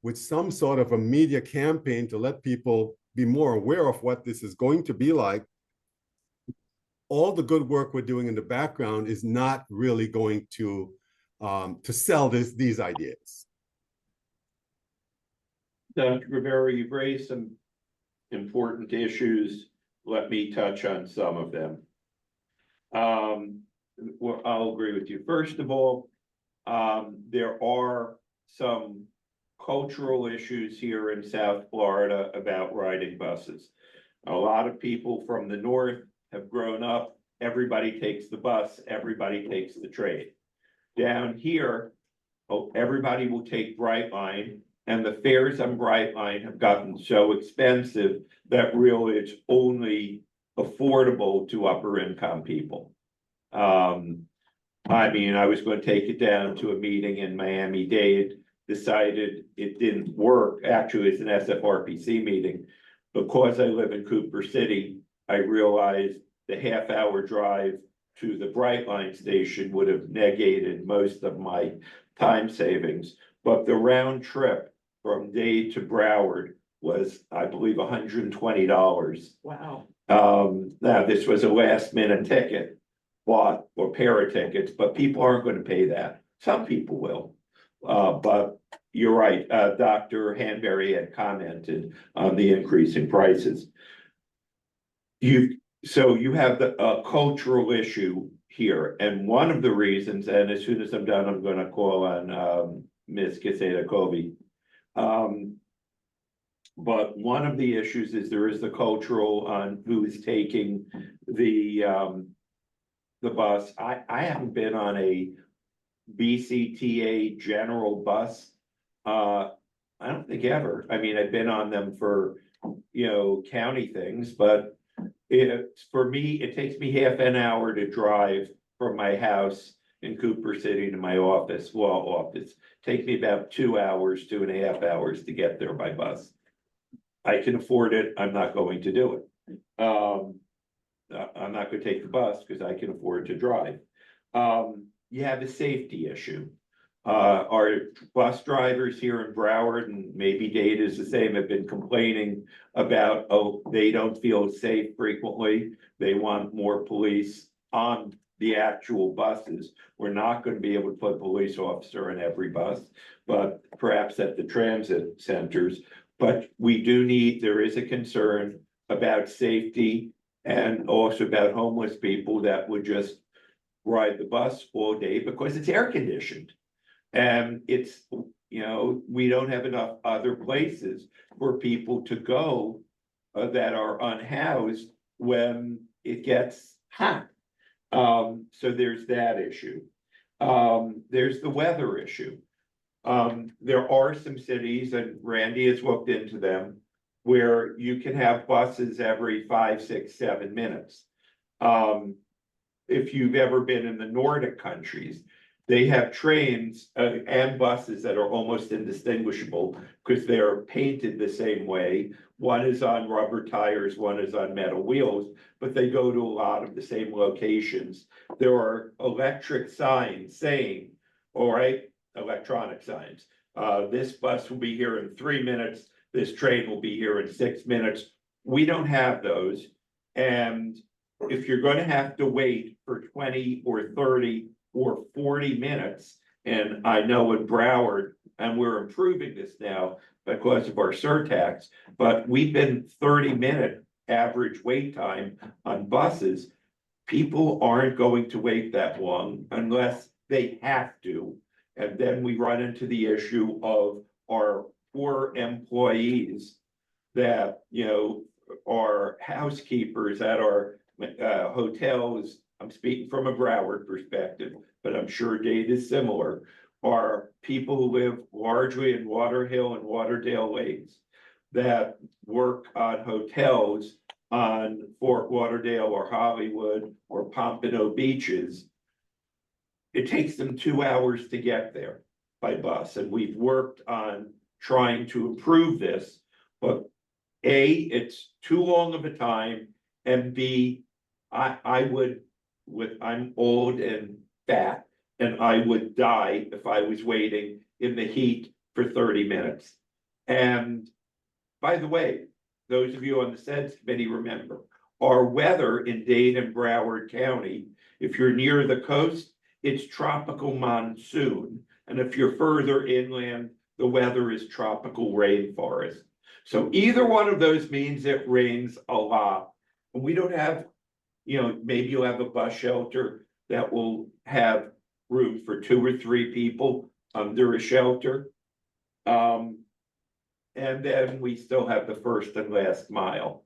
with some sort of a media campaign to let people be more aware of what this is going to be like, all the good work we're doing in the background is not really going to sell these ideas. Dr. Rivera, you've raised some important issues. Let me touch on some of them. Well, I'll agree with you. First of all, there are some cultural issues here in South Florida about riding buses. A lot of people from the north have grown up, everybody takes the bus, everybody takes the train. Down here, everybody will take Brightline, and the fares on Brightline have gotten so expensive that really it's only affordable to upper income people. I mean, I was going to take it down to a meeting in Miami-Dade, decided it didn't work. Actually, it's an SFRPC meeting. Because I live in Cooper City, I realized the half-hour drive to the Brightline station would have negated most of my time savings. But the round trip from Dade to Broward was, I believe, $120. Wow. Now, this was a last-minute ticket, bought or pair of tickets, but people aren't going to pay that. Some people will. But you're right, Dr. Hanbury had commented on the increase in prices. So you have the cultural issue here, and one of the reasons, and as soon as I'm done, I'm going to call on Ms. Quesada-Covey. But one of the issues is there is the cultural on who is taking the bus. I haven't been on a BCTA general bus. I don't think ever. I mean, I've been on them for, county things, but for me, it takes me half an hour to drive from my house in Cooper City to my office, law office. Takes me about 2 hours, 2.5 hours to get there by bus. I can afford it. I'm not going to do it. I'm not going to take the bus because I can afford to drive. You have a safety issue. Our bus drivers here in Broward, and maybe Dade is the same, have been complaining about, they don't feel safe frequently. They want more police on the actual buses. We're not going to be able to put a police officer in every bus, but perhaps at the transit centers. But there is a concern about safety and also about homeless people that would just ride the bus all day because it's air conditioned. And it's, we don't have enough other places for people to go that are unhoused when it gets hot. So there's that issue. There's the weather issue. There are some cities, and Randy has looked into them, where you can have buses every 5, 6, 7 minutes. If you've ever been in the Nordic countries, they have trains and buses that are almost indistinguishable because they're painted the same way. One is on rubber tires, one is on metal wheels, but they go to a lot of the same locations. There are electric signs saying, all right, electronic signs. This bus will be here in 3 minutes. This train will be here in 6 minutes. We don't have those. And if you're going to have to wait for 20 or 30 or 40 minutes, and I know in Broward, and we're improving this now because of our surtax, but we've been 30-minute average wait time on buses. People aren't going to wait that long unless they have to. And then we run into the issue of our poor employees that, you know, are housekeepers at our hotels. I'm speaking from a Broward perspective, but I'm sure Dade is similar, are people who live largely in Water Hill and Waterdale Lakes that work on hotels on Fort Lauderdale or Hollywood or Pompano beaches. It takes them 2 hours to get there by bus, and we've worked on trying to improve this, but A, it's too long of a time, and B, I'm old and fat, and I would die if I was waiting in the heat for 30 minutes. And by the way, those of you on the CEDS committee remember, our weather in Dade and Broward County, if you're near the coast, it's tropical monsoon. And if you're further inland, the weather is tropical rainforest. So either one of those means it rains a lot. And we don't have, you know, maybe you'll have a bus shelter that will have room for 2 or 3 people under a shelter. And then we still have the first and last mile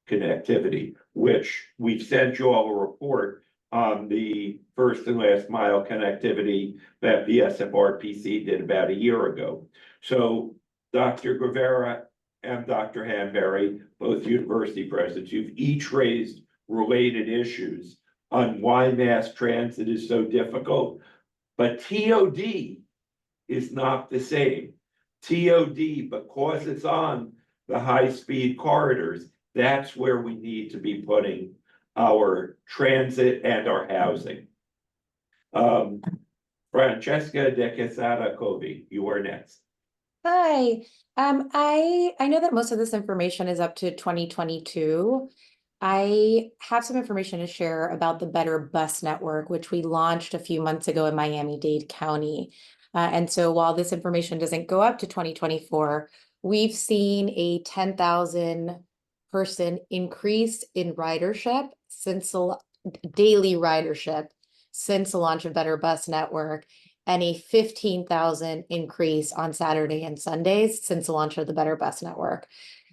connectivity, which we've sent you all a report on the first and last mile connectivity that the SFRPC did about a year ago. So Dr. Guevara and Dr. Hanberry, both university presidents, you've each raised related issues on why mass transit is so difficult, but TOD is not the same. TOD, because it's on the high-speed corridors, that's where we need to be putting our transit and our housing. Francesca De Quesada Covey, you are next. Hi, I know that most of this information is up to 2022. I have some information to share about the Better Bus Network, which we launched a few months ago in Miami-Dade County. And so while this information doesn't go up to 2024, we've seen a 10,000 person increase in ridership daily ridership since the launch of Better Bus Network, and a 15,000 increase on Saturday and Sundays since the launch of the Better Bus Network.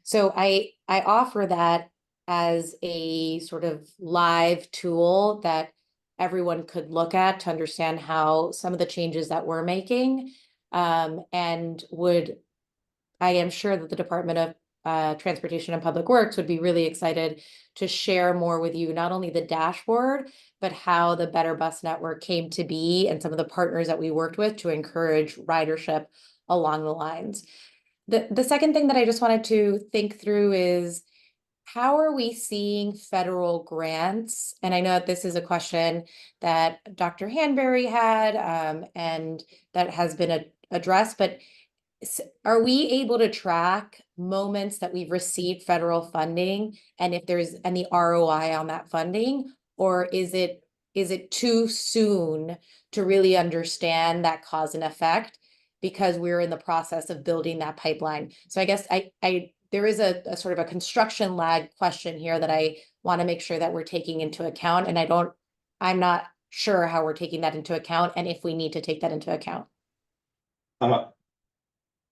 So I offer that as a sort of live tool that everyone could look at to understand how some of the changes that we're making, and I am sure that the Department of Transportation and Public Works would be really excited to share more with you, not only the dashboard, but how the Better Bus Network came to be and some of the partners that we worked with to encourage ridership along the lines. The second thing that I just wanted to think through is, how are we seeing federal grants? And I know that this is a question that Dr. Hanberry had, and that has been addressed, but are we able to track moments that we've received federal funding and if there's any ROI on that funding, or is it too soon to really understand that cause and effect because we're in the process of building that pipeline? So I guess there is a sort of a construction lag question here that I want to make sure that we're taking into account, and I'm not sure how we're taking that into account and if we need to take that into account.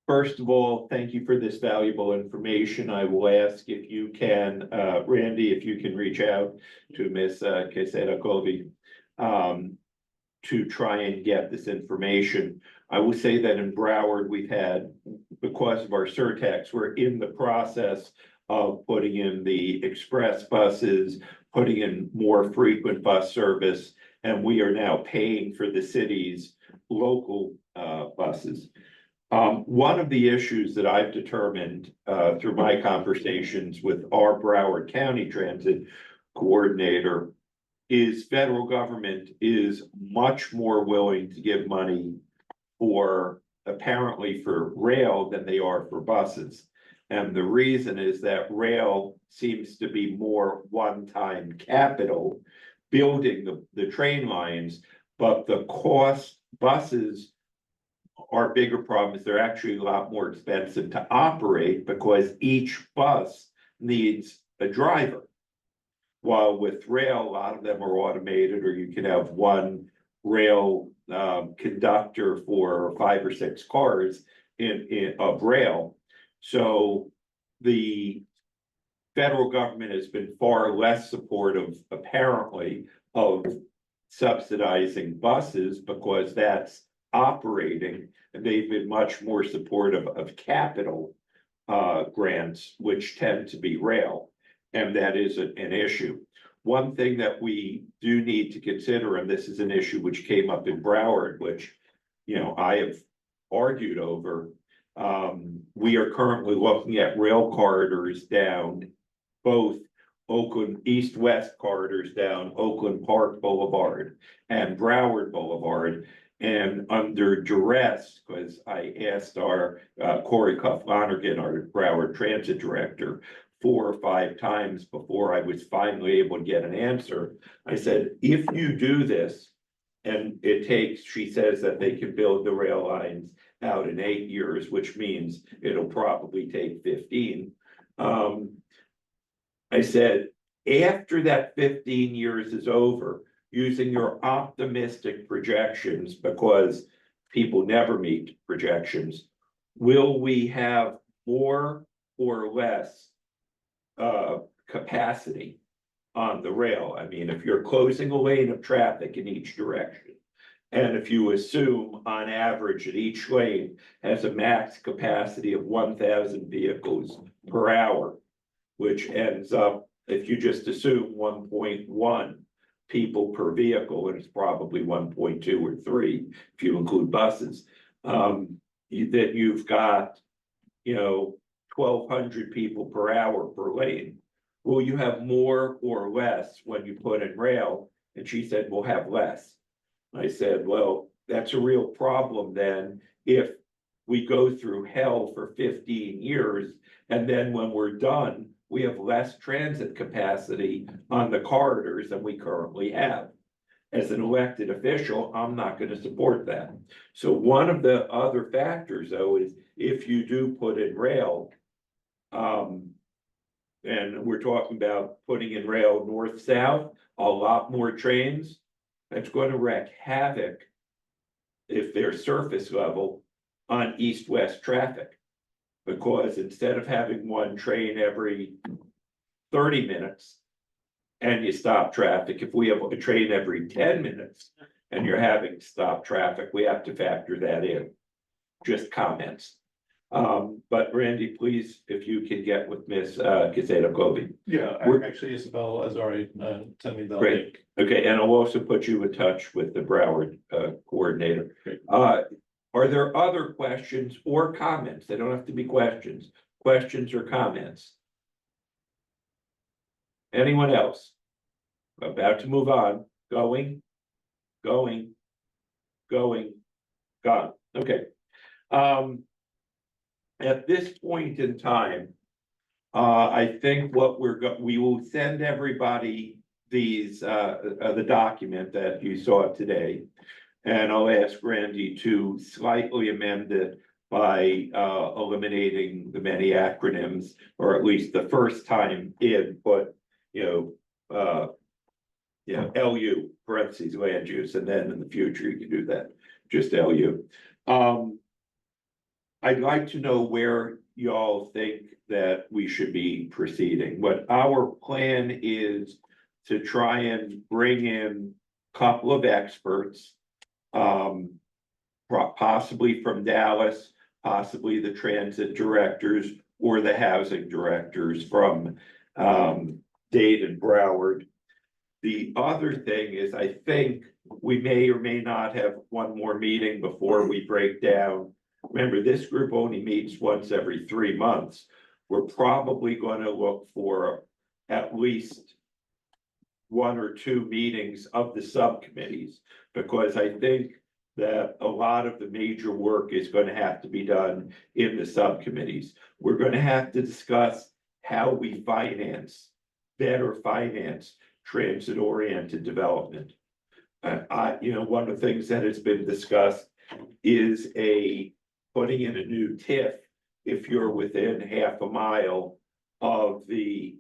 First of all, thank you for this valuable information. I will ask if you can, Randy, if you can reach out to Ms. Quesada Colby to try and get this information. I will say that in Broward, we've had, because of our surtax, we're in the process of putting in the express buses, putting in more frequent bus service, and we are now paying for the city's local buses. One of the issues that I've determined through my conversations with our Broward County Transit coordinator is federal government is much more willing to give money for apparently for rail than they are for buses. And the reason is that rail seems to be more one-time capital building the train lines, but the cost buses are bigger problems. They're actually a lot more expensive to operate because each bus needs a driver. While with rail, a lot of them are automated, or you can have one rail conductor for 5 or 6 cars of rail. So the federal government has been far less supportive, apparently, of subsidizing buses because that's operating, and they've been much more supportive of capital grants, which tend to be rail, and that is an issue. One thing that we do need to consider, and this is an issue which came up in Broward, which, you know, I have argued over. We are currently looking at rail corridors down both Oakland, east-west corridors down Oakland Park Boulevard and Broward Boulevard. And under duress, because I asked our Corey Cuff-Lonergan, our Broward Transit Director, 4 or 5 times before I was finally able to get an answer. I said, if you do this, and it takes, she says that they can build the rail lines out in 8 years, which means it'll probably take 15. I said, after that 15 years is over, using your optimistic projections, because people never meet projections, will we have more or less capacity on the rail? I mean, if you're closing a lane of traffic in each direction, and if you assume on average that each lane has a max capacity of 1,000 vehicles per hour, which ends up, if you just assume 1.1 people per vehicle, and it's probably 1.2 or 3 if you include buses, that you've got, you know, 1,200 people per hour per lane. Will you have more or less when you put in rail? And she said, we'll have less. I said, well, that's a real problem then if we go through hell for 15 years, and then when we're done, we have less transit capacity on the corridors than we currently have. As an elected official, I'm not going to support that. So one of the other factors, though, is if you do put in rail, and we're talking about putting in rail north-south, a lot more trains, that's going to wreak havoc if they're surface level on east-west traffic. Because instead of having one train every 30 minutes and you stop traffic, if we have a train every 10 minutes and you're having to stop traffic, we have to factor that in. Just comments. But Randy, please, if you can get with Ms. Quezada-Covey. Yeah, actually Isabel has already sent me the Great. link. Okay, and I'll also put you in touch with the Broward coordinator. Are there other questions or comments? They don't have to be questions or comments. Anyone else? About to move on. Going. Gone. Okay. At this point in time, I think what we will send everybody these the document that you saw today. And I'll ask Randy to slightly amend it by eliminating the many acronyms, or at least the first time in, but LU parentheses land use, and then in the future you can do that, just LU. I'd like to know where y'all think that we should be proceeding. What our plan is to try and bring in a couple of experts, possibly from Dallas, possibly the transit directors or the housing directors from Dade and Broward, The other thing is, I think we may or may not have one more meeting before we break down. Remember, this group only meets once every 3 months. We're probably going to look for at least 1 or 2 meetings of the subcommittees, because I think that a lot of the major work is going to have to be done in the subcommittees. We're going to have to discuss how we better finance transit-oriented development. One of the things that has been discussed is putting in a new TIF if you're within half a mile of a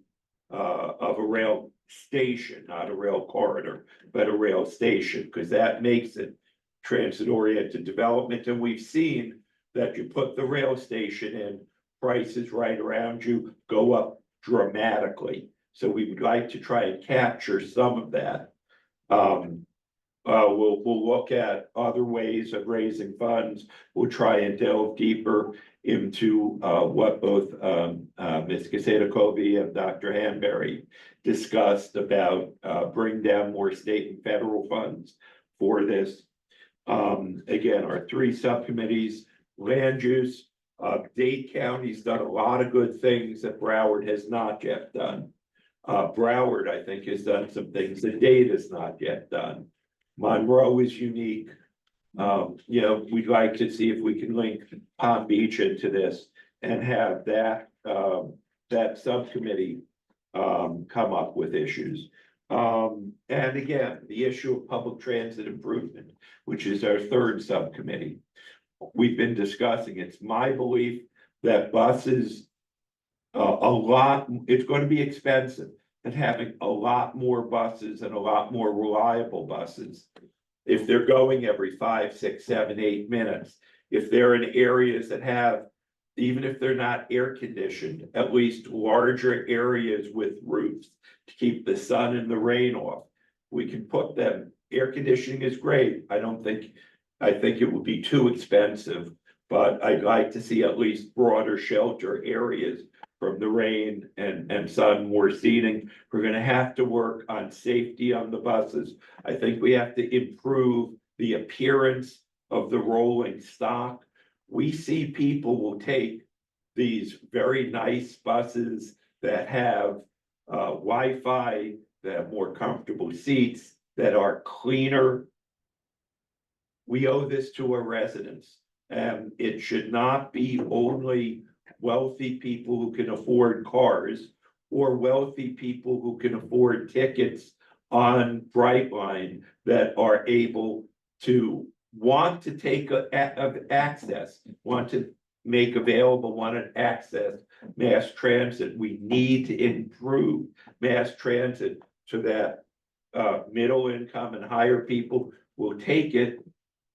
rail station, not a rail corridor, but a rail station, because that makes it transit-oriented development. And we've seen that you put the rail station in, prices right around you go up dramatically. So we would like to try and capture some of that. We'll look at other ways of raising funds. We'll try and delve deeper into what both Ms. Caseta-Covey and Dr. Hanberry discussed about bring down more state and federal funds for this. Again, our 3 subcommittees, land use, Dade County's done a lot of good things that Broward has not yet done. Broward, I think, has done some things that Dade has not yet done. Monroe is unique. We'd like to see if we can link Palm Beach into this and have that subcommittee come up with issues. And again, the issue of public transit improvement, which is our 3rd subcommittee. We've been discussing, it's my belief that buses, it's going to be expensive, and having a lot more buses and a lot more reliable buses, if they're going every 5, 6, 7, 8 minutes, if they're in areas that have, even if they're not air conditioned, at least larger areas with roofs to keep the sun and the rain off, we can put them. Air conditioning is great. I think it would be too expensive, but I'd like to see at least broader shelter areas from the rain and sun, more seating. We're gonna have to work on safety on the buses. I think we have to improve the appearance of the rolling stock. We see people will take these very nice buses that have Wi-Fi, that have more comfortable seats, that are cleaner. We owe this to our residents, and it should not be only wealthy people who can afford cars or wealthy people who can afford tickets on Brightline that are able to want to take access, want to make available, want to access mass transit. We need to improve mass transit so that middle income and higher people will take it.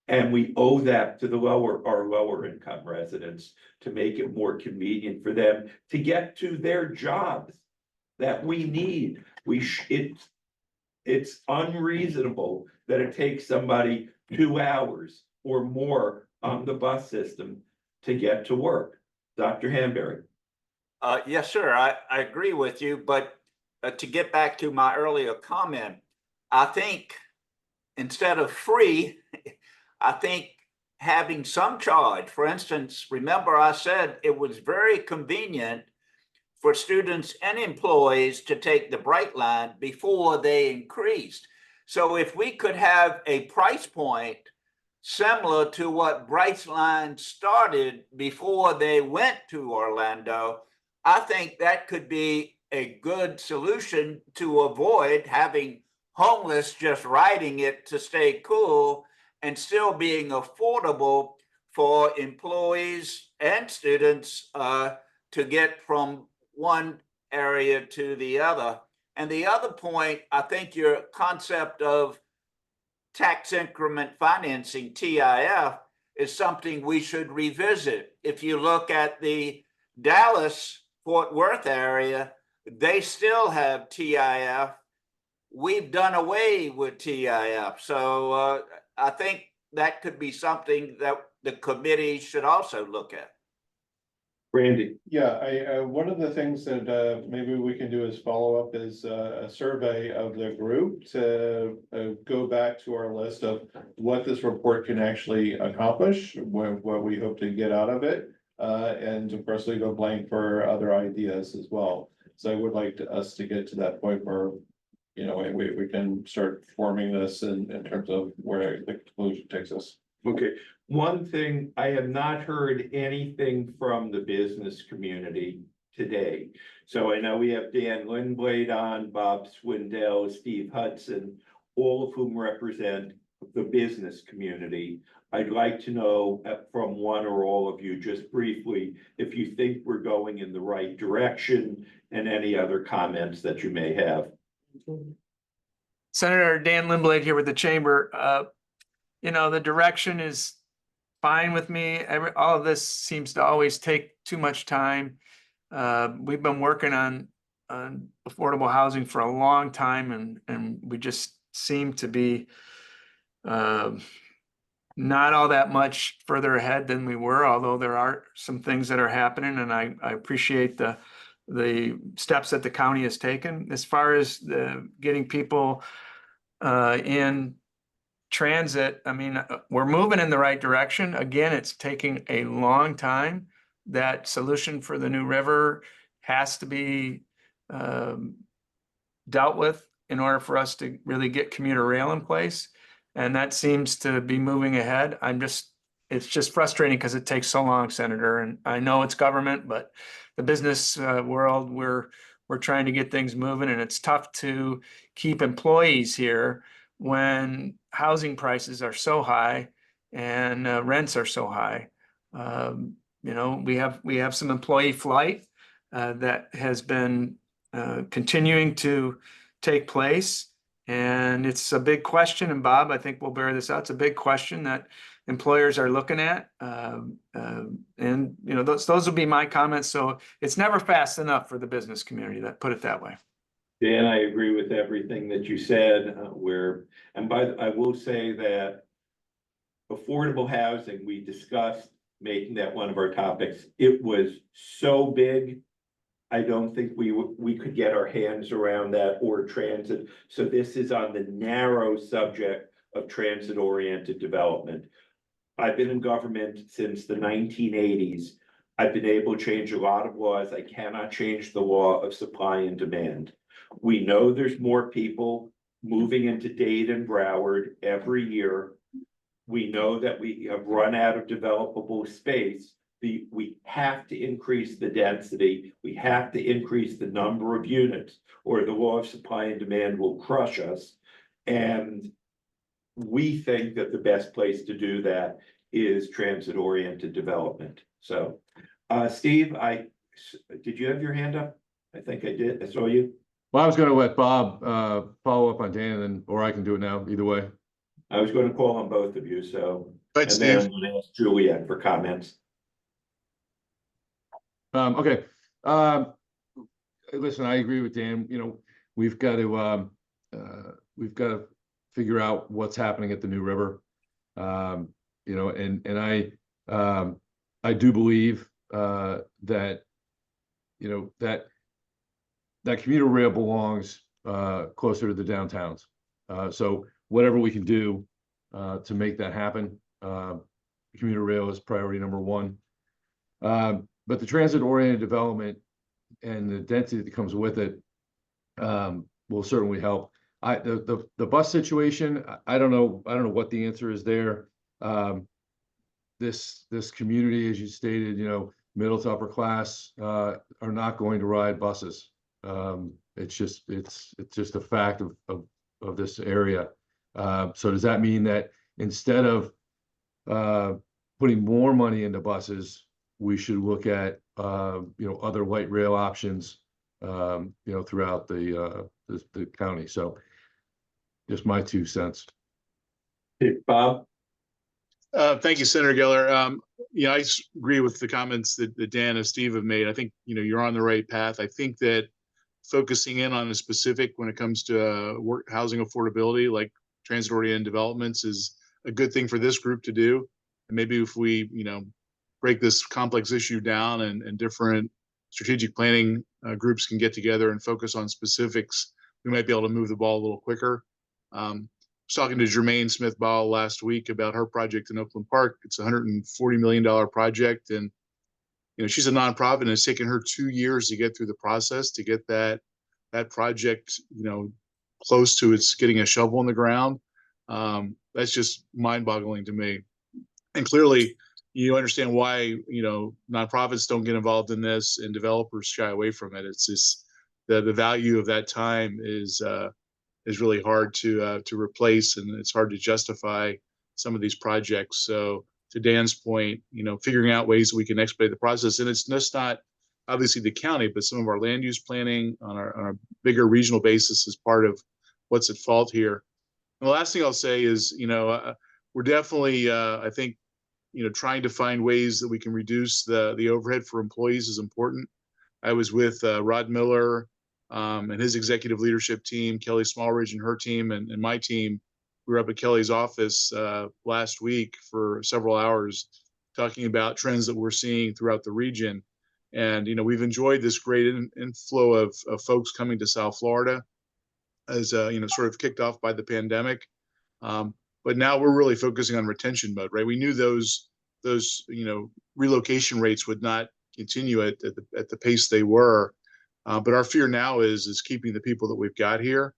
And we owe that to our lower income residents to make it more convenient for them to get to their jobs that we need. It's unreasonable that it takes somebody 2 hours or more on the bus system to get to work. Dr. Hanberry. Yes, sir. I agree with you, but to get back to my earlier comment, I think instead of free, I think having some charge. For instance, remember I said it was very convenient for students and employees to take the Brightline before they increased. So if we could have a price point similar to what Brightline started before they went to Orlando, I think that could be a good solution to avoid having homeless just riding it to stay cool and still being affordable for employees and students to get from one area to the other. And the other point, I think your concept of tax increment financing, TIF, is something we should revisit. If you look at the Dallas-Fort Worth area, they still have TIF. We've done away with TIF. So I think that could be something that the committee should also look at. Randy, Yeah, one of the things that maybe we can do as follow-up is a survey of the group to go back to our list of what this report can actually accomplish, what we hope to get out of it. And of course, leave a blank for other ideas as well. So I would like us to get to that point where, you know, we can start forming this in terms of where the conclusion takes us. okay, one thing, I have not heard anything from the business community today. So I know we have Dan Lindblade on, Bob Swindell, Steve Hudson, all of whom represent the business community. I'd like to know from one or all of you, just briefly, if you think we're going in the right direction and any other comments that you may have. Senator Dan Lindblade here with the chamber. You know, the direction is fine with me. All of this seems to always take too much time. We've been working on affordable housing for a long time, and we just seem to be not all that much further ahead than we were, although there are some things that are happening, and I appreciate the steps that the county has taken as far as getting people in transit. I mean, we're moving in the right direction. Again, it's taking a long time. That solution for the New River has to be dealt with in order for us to really get commuter rail in place. And that seems to be moving ahead. It's just frustrating because it takes so long, Senator. And I know it's government, but the business world, we're trying to get things moving, and it's tough to keep employees here when housing prices are so high and rents are so high. You know, we have some employee flight that has been continuing to take place. And it's a big question, and Bob, I think we'll bear this out. It's a big question that employers are looking at. And, you know, those will be my comments. So it's never fast enough for the business community, put it that way. Dan, I agree with everything that you said, I will say that affordable housing, we discussed making that one of our topics. It was so big, I don't think we could get our hands around that, or transit. So this is on the narrow subject of transit-oriented development. I've been in government since the 1980s. I've been able to change a lot of laws. I cannot change the law of supply and demand. We know there's more people moving into Dade and Broward every year. We know that we have run out of developable space. We have to increase the density. We have to increase the number of units, or the law of supply and demand will crush us. And we think that the best place to do that is transit-oriented development. So, Steve, did you have your hand up? I think I did. I saw you. Well, I was going to let Bob follow up on Dan, or I can do it now, either way. I was going to call on both of you, so. Right, and then Steve. I'm going to ask Juliet for comments. Okay. Listen, I agree with Dan. You know, we've got to figure out what's happening at the New River. You know, and I do believe that, you know, that commuter rail belongs closer to the downtowns. So whatever we can do to make that happen, commuter rail is priority number one. But the transit-oriented development and the density that comes with it will certainly help. The bus situation, I don't know what the answer is there. This community, as you stated, you know, middle to upper class are not going to ride buses. It's just a fact of this area. So does that mean that instead of putting more money into buses, we should look at you know, other light rail options you know, throughout the county? So just my 2 cents. Hey, Bob. Thank you, Senator Geller. Yeah, I agree with the comments that Dan and Steve have made. I think, you know, you're on the right path. I think that focusing in on a specific when it comes to housing affordability, like transit-oriented developments, is a good thing for this group to do. And maybe if we, you know, break this complex issue down and different strategic planning groups can get together and focus on specifics, we might be able to move the ball a little quicker. I was talking to Jermaine Smith-Bowell last week about her project in Oakland Park. It's a $140 million project, and she's a nonprofit, and it's taken her 2 years to get through the process to get that project close to its getting a shovel in the ground. That's just mind-boggling to me. And clearly, you understand why nonprofits don't get involved in this and developers shy away from it. It's just the value of that time is really hard to replace, and it's hard to justify some of these projects. So to Dan's point, figuring out ways that we can expedite the process, and it's just not obviously the county, but some of our land use planning on our bigger regional basis is part of what's at fault here. And the last thing I'll say is, we're definitely, I think, trying to find ways that we can reduce the overhead for employees is important. I was with Rod Miller and his executive leadership team, Kelly Smallridge and her team, and my team. We were up at Kelly's office last week for several hours talking about trends that we're seeing throughout the region. And, we've enjoyed this great inflow of folks coming to South Florida as, sort of kicked off by the pandemic. But now we're really focusing on retention mode, right? We knew those relocation rates would not continue at the pace they were. But our fear now is keeping the people that we've got here.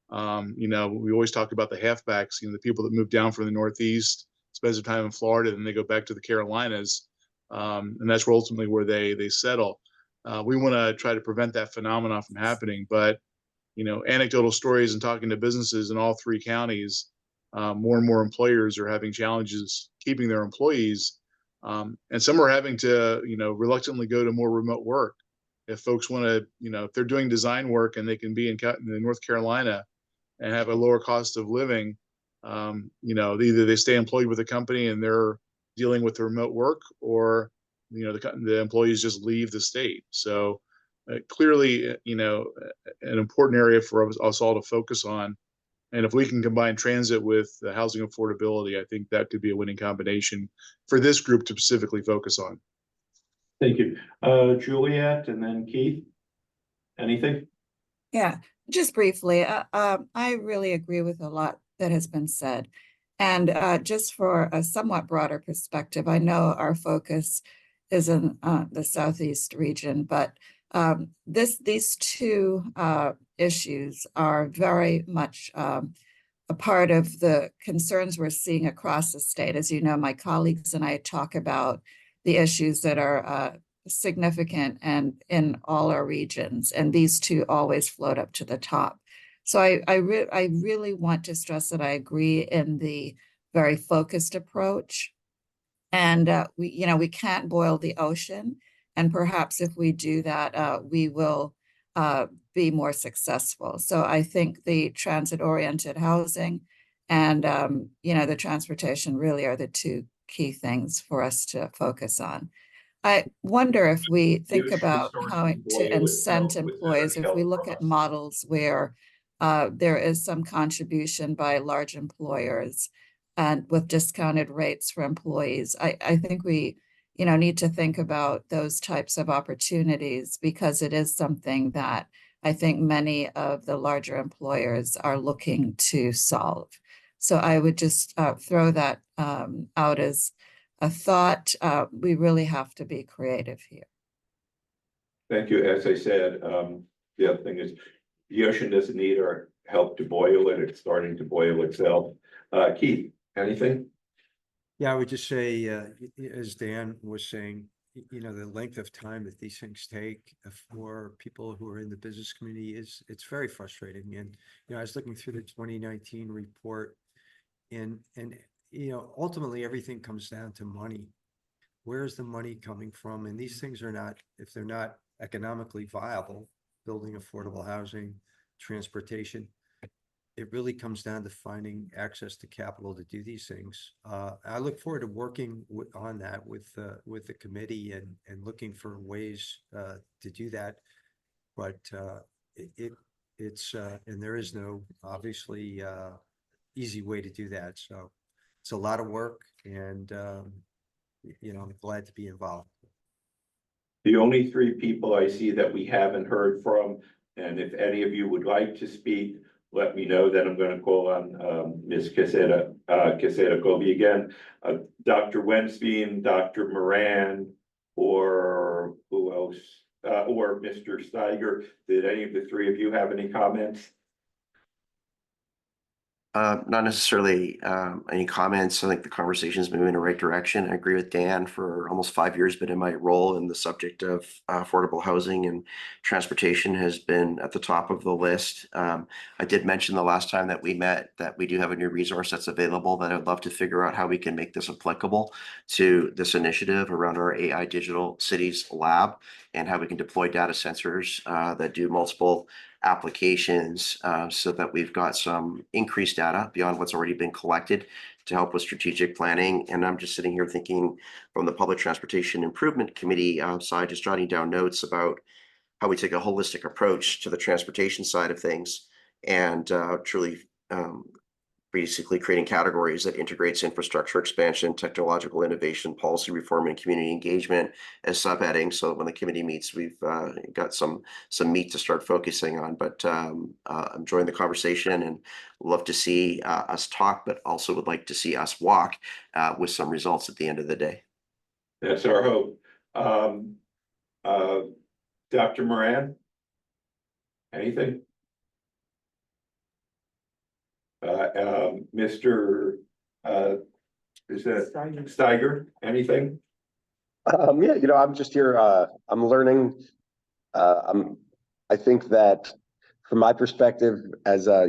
We always talk about the halfbacks, the people that move down from the Northeast, spend some time in Florida, and they go back to the Carolinas. And that's ultimately where they settle. We want to try to prevent that phenomenon from happening. But, anecdotal stories and talking to businesses in all 3 counties, more and more employers are having challenges keeping their employees. And some are having to, reluctantly go to more remote work. If folks want to, if they're doing design work and they can be in North Carolina and have a lower cost of living, either they stay employed with a company and they're dealing with the remote work, or, the employees just leave the state. So clearly, an important area for us all to focus on. And if we can combine transit with housing affordability, I think that could be a winning combination for this group to specifically focus on. Thank you. Juliet and then Keith, anything? Yeah, just briefly, I really agree with a lot that has been said. And just for a somewhat broader perspective, I know our focus is in the Southeast region, but these 2 issues are very much a part of the concerns we're seeing across the state. As you know, my colleagues and I talk about the issues that are significant and in all our regions, and these 2 always float up to the top. So I really want to stress that I agree in the very focused approach, and we can't boil the ocean, and perhaps if we do that, we will be more successful. So I think the transit-oriented housing and the transportation really are the 2 key things for us to focus on. I wonder if we think about how to incent employees, if we look at models where there is some contribution by large employers and with discounted rates for employees. I think we need to think about those types of opportunities, because it is something that I think many of the larger employers are looking to solve. So I would just throw that out as a thought. We really have to be creative here. Thank you. As I said, the other thing is the ocean doesn't need our help to boil it. It's starting to boil itself. Keith, anything? Yeah, I would just say, as Dan was saying, the length of time that these things take for people who are in the business community it's very frustrating. And, I was looking through the 2019 report, and ultimately everything comes down to money. Where is the money coming from? And these things are not, if they're not economically viable, building affordable housing, transportation, it really comes down to finding access to capital to do these things. I look forward to working on that with the committee and looking for ways to do that. But it's and there is no obviously easy way to do that. So it's a lot of work, and I'm glad to be involved. The only three people I see that we haven't heard from, and if any of you would like to speak, let me know. Then I'm going to call on Ms. Quesada Gobi again. Dr. Wensteen, Dr. Moran, or who else? Or Mr. Steiger. Did any of the three of you have any comments? Not necessarily any comments. I think the conversation's moving in the right direction. I agree with Dan. For almost 5 years, been in my role, and the subject of affordable housing and transportation has been at the top of the list. I did mention the last time that we met that we do have a new resource that's available that I'd love to figure out how we can make this applicable to this initiative around our AI Digital Cities Lab, and how we can deploy data sensors that do multiple applications so that we've got some increased data beyond what's already been collected to help with strategic planning. And I'm just sitting here thinking from the Public Transportation Improvement Committee side, just jotting down notes about how we take a holistic approach to the transportation side of things, and truly basically creating categories that integrates infrastructure expansion, technological innovation, policy reform, and community engagement as subheading. So when the committee meets, we've got some meat to start focusing on. But I'm enjoying the conversation and love to see us talk, but also would like to see us walk with some results at the end of the day. That's our hope. Dr. Moran, anything? Mr. Is that Steiger, anything? Yeah, I'm just here, I'm learning. I think that from my perspective as I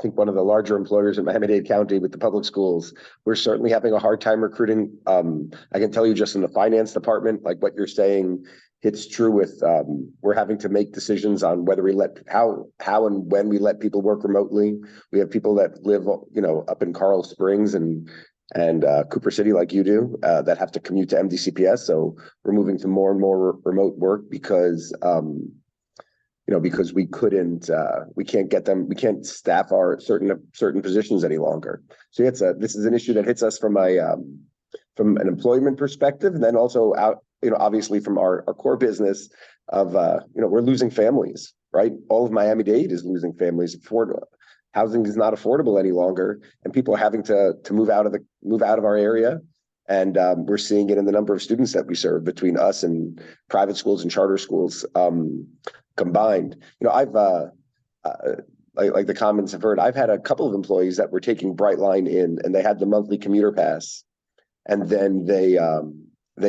think one of the larger employers in Miami-Dade County with the public schools, we're certainly having a hard time recruiting. I can tell you just in the finance department, like what you're saying hits true with, we're having to make decisions on whether we how and when we let people work remotely. We have people that live, up in Coral Springs and Cooper City like you do, that have to commute to MDCPS. So we're moving to more and more remote work because, because we can't get them, we can't staff our certain positions any longer. So this is an issue that hits us from from an employment perspective, and then also out, obviously from our core business of, we're losing families, right? All of Miami-Dade is losing families. Housing is not affordable any longer, and people are having to move out of our area. And we're seeing it in the number of students that we serve between us and private schools and charter schools combined. I've like the comments I've heard, I've had a couple of employees that were taking Brightline in, and they had the monthly commuter pass, and then they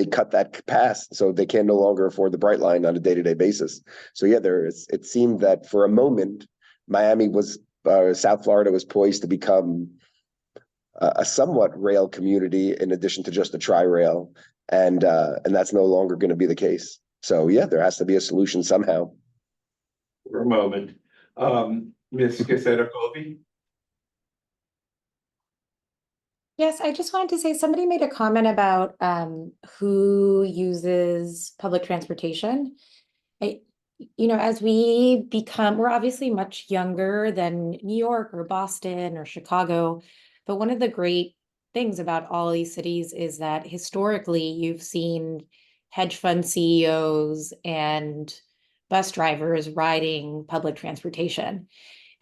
cut that pass, so they can no longer afford the Brightline on a day-to-day basis. So yeah, it seemed that for a moment, Miami was South Florida was poised to become a somewhat rail community in addition to just a tri-rail, and that's no longer going to be the case. So yeah, there has to be a solution somehow. For a moment, Ms. Quesada-Gobi. Yes, I just wanted to say, somebody made a comment about who uses public transportation. As we become, we're obviously much younger than New York or Boston or Chicago, but one of the great things about all these cities is that historically you've seen hedge fund CEOs and bus drivers riding public transportation.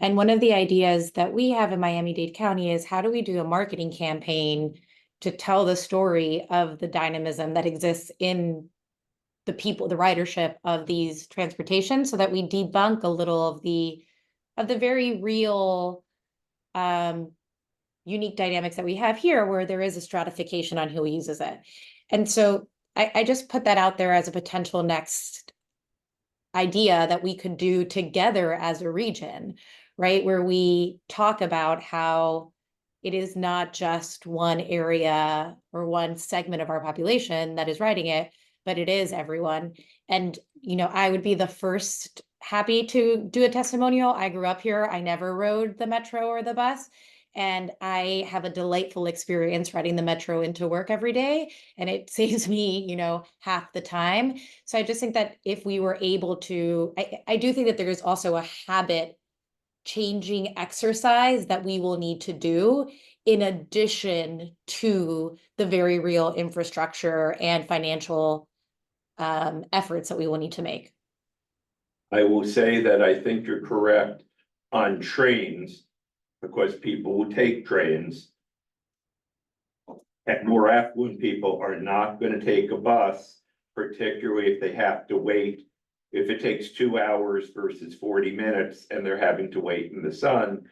And one of the ideas that we have in Miami-Dade County is, how do we do a marketing campaign to tell the story of the dynamism that exists in the people, the ridership of these transportation, so that we debunk a little of the very real unique dynamics that we have here, where there is a stratification on who uses it. And so I just put that out there as a potential next idea that we could do together as a region, right? Where we talk about how it is not just one area or one segment of our population that is riding it, but it is everyone. And, I would be the first happy to do a testimonial. I grew up here. I never rode the metro or the bus. And I have a delightful experience riding the metro into work every day. And it saves me, half the time. So I just think that if we were able to, I do think that there is also a habit changing exercise that we will need to do in addition to the very real infrastructure and financial efforts that we will need to make. I will say that I think you're correct on trains, because people who take trains and more affluent people are not gonna take a bus, particularly if they have to wait. If it takes 2 hours versus 40 minutes and they're having to wait in the sun,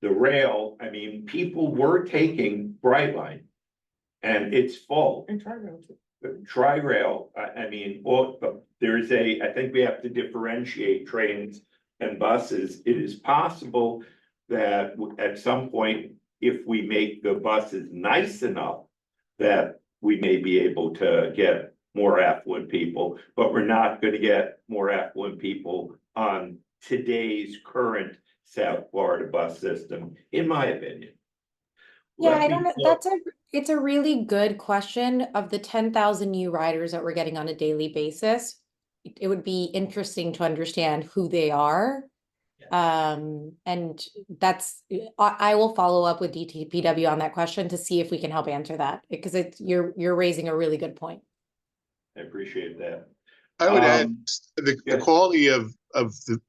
the rail, I mean, people were taking Brightline and it's full. And Tri-Rail too. Tri-Rail, I mean, well, I think we have to differentiate trains and buses. It is possible that at some point, if we make the buses nice enough, that we may be able to get more affluent people, but we're not gonna get more affluent people on today's current South Florida bus system, in my opinion. Yeah, Let I me don't know. quote- It's a really good question. Of the 10,000 new riders that we're getting on a daily basis, it would be interesting to understand who they are. And that's, I will follow up with DTPW on that question to see if we can help answer that, because you're raising a really good point. I appreciate that. I would add the yes. quality of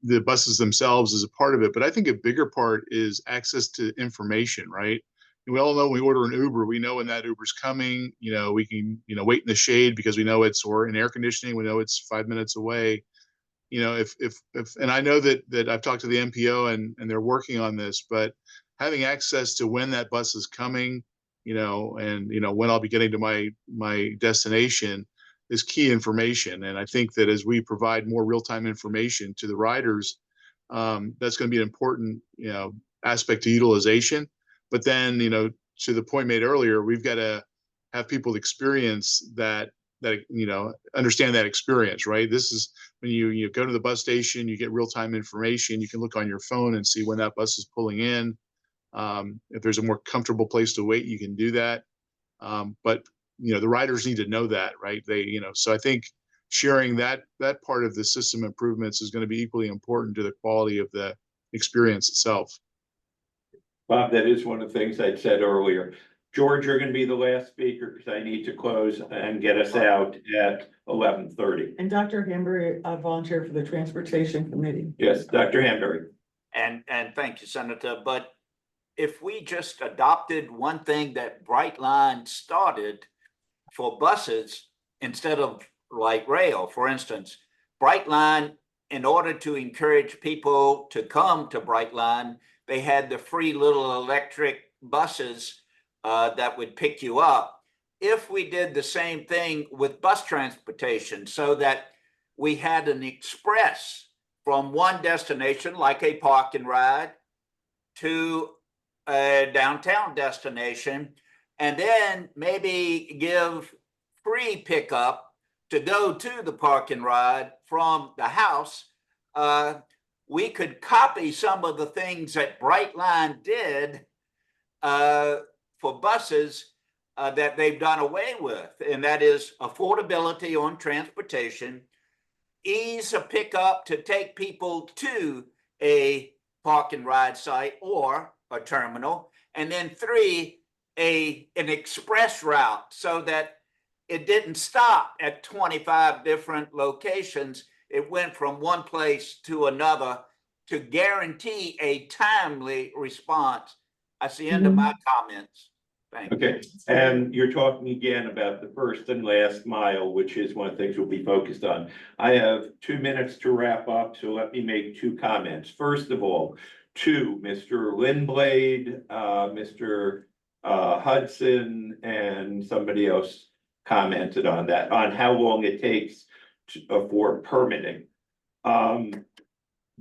the buses themselves is a part of it, but I think a bigger part is access to information, right? And we all know when we order an Uber, we know when that Uber's coming, we can, wait in the shade because we know we're in air conditioning, we know it's 5 minutes away. And I know that I've talked to the MPO and they're working on this, but having access to when that bus is coming, and when I'll be getting to my destination is key information. And I think that as we provide more real-time information to the riders, that's going to be an important, aspect to utilization. But then, to the point made earlier, we've got to have people experience that, understand that experience, right? This is when you go to the bus station, you get real-time information. You can look on your phone and see when that bus is pulling in. If there's a more comfortable place to wait, you can do that. But the riders need to know that, right? So I think sharing that part of the system improvements is going to be equally important to the quality of the experience itself. Bob, that is one of the things I said earlier. George, you're gonna be the last speaker because I need to close and get us out at 11:30. And Dr. Hamburg volunteered for the Transportation Committee. Yes, Dr. Hamburg. And thank you, Senator. But if we just adopted one thing that Brightline started for buses instead of like rail, for instance, Brightline, in order to encourage people to come to Brightline, they had the free little electric buses that would pick you up. If we did the same thing with bus transportation so that we had an express from one destination, like a park and ride, to a downtown destination, and then maybe give free pickup to go to the park and ride from the house, we could copy some of the things that Brightline did for buses that they've done away with, and that is affordability on transportation, ease of pickup to take people to a park and ride site or a terminal, and then 3, an express route so that it didn't stop at 25 different locations. It went from one place to another to guarantee a timely response. That's the end of my comments. Thank you. Okay, and you're talking again about the first and last mile, which is one of the things we'll be focused on. I have 2 minutes to wrap up, so let me make 2 comments. First of all, to Mr. Lindblade, Mr. Hudson, and somebody else commented on that, on how long it takes for permitting.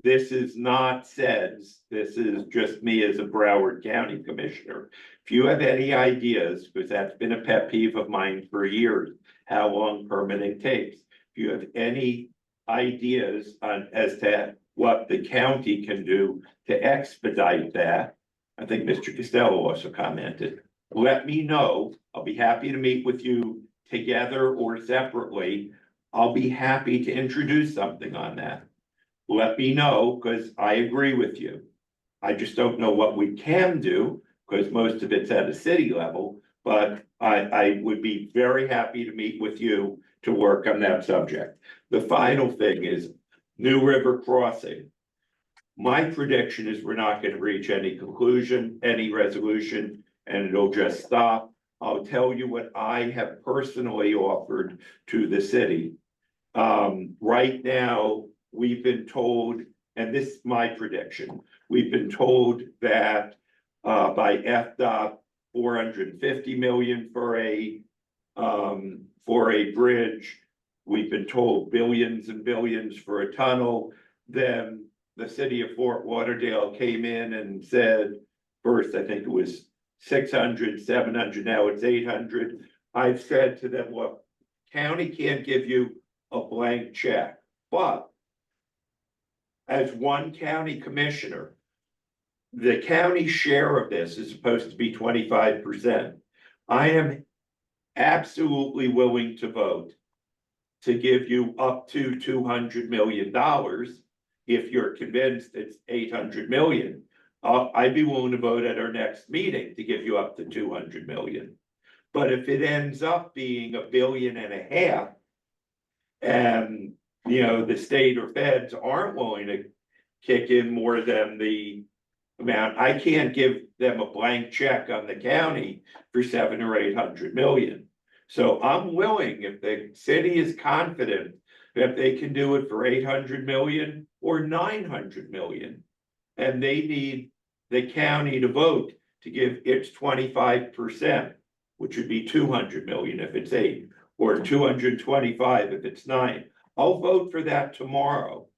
This is not CEDS. This is just me as a Broward County Commissioner. If you have any ideas, because that's been a pet peeve of mine for years, how long permitting takes. If you have any ideas on as to what the county can do to expedite that, I think Mr. Costello also commented. Let me know. I'll be happy to meet with you together or separately. I'll be happy to introduce something on that. Let me know, because I agree with you. I just don't know what we can do, because most of it's at a city level. But I would be very happy to meet with you to work on that subject. The final thing is New River Crossing. My prediction is we're not going to reach any conclusion, any resolution, and it'll just stop. I'll tell you what I have personally offered to the city. Right now, we've been told, and this is my prediction, we've been told that by FDOT, 450 million for a bridge. We've been told billions and billions for a tunnel. Then the city of Fort Lauderdale came in and said, first, I think it was 600, 700, now it's 800. I've said to them, look, county can't give you a blank check, but as one county commissioner, the county share of this is supposed to be 25%. I am absolutely willing to vote to give you up to $200 million. If you're convinced it's 800 million, I'd be willing to vote at our next meeting to give you up to 200 million. But if it ends up being $1.5 billion, and the state or feds aren't willing to kick in more than the amount, I can't give them a blank check on the county for 700 or 800 million. So I'm willing, if the city is confident that they can do it for 800 million or 900 million, and they need the county to vote to give its 25%, which would be 200 million if it's 8, or 225 if it's 9. I'll vote for that tomorrow.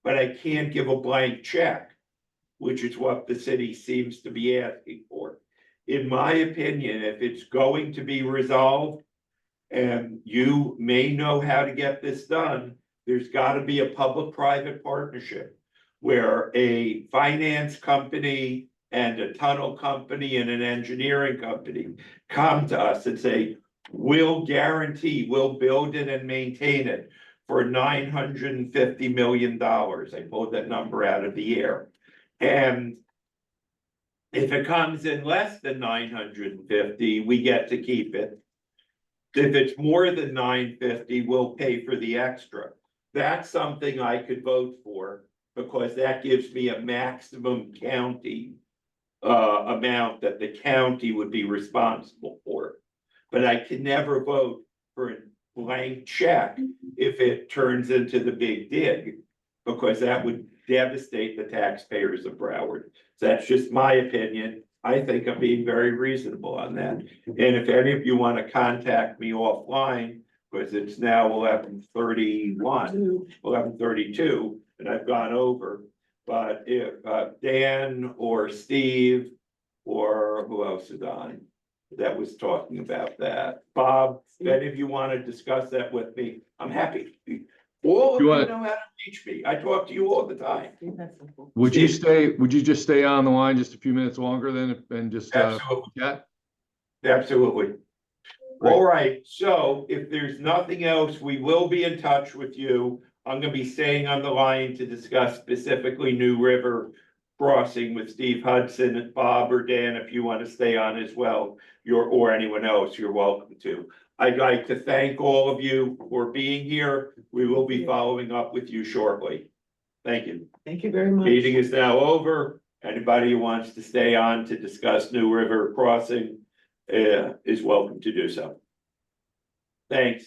But I can't give a blank check, which is what the city seems to be asking for. In my opinion, if it's going to be resolved, and you may know how to get this done, there's got to be a public-private partnership where a finance company and a tunnel company and an engineering company come to us and say, we'll guarantee, we'll build it and maintain it for $950 million. I pulled that number out of the air. And if it comes in less than 950, we get to keep it. If it's more than 950, we'll pay for the extra. That's something I could vote for, because that gives me a maximum county amount that the county would be responsible for. But I can never vote for a blank check if it turns into the big dig, because that would devastate the taxpayers of Broward. So that's just my opinion. I think I'm being very reasonable on that. And if any of you want to contact me offline, because it's now 11:31, 11:32, and I've gone over. But if Dan or Steve or who else is on that was talking about that, Bob, if any of you want to discuss that with me, I'm happy. All of you know how to reach me. I talk to you all the time. Would you just stay on the line just a few minutes longer then and just chat? Absolutely. Great. All right, so if there's nothing else, we will be in touch with you. I'm gonna be staying on the line to discuss specifically New River Crossing with Steve Hudson, Bob or Dan, if you want to stay on as well, or anyone else, you're welcome to. I'd like to thank all of you for being here. We will be following up with you shortly. Thank you. Thank you very much. Meeting is now over. Anybody who wants to stay on to discuss New River Crossing is welcome to do so. Thanks.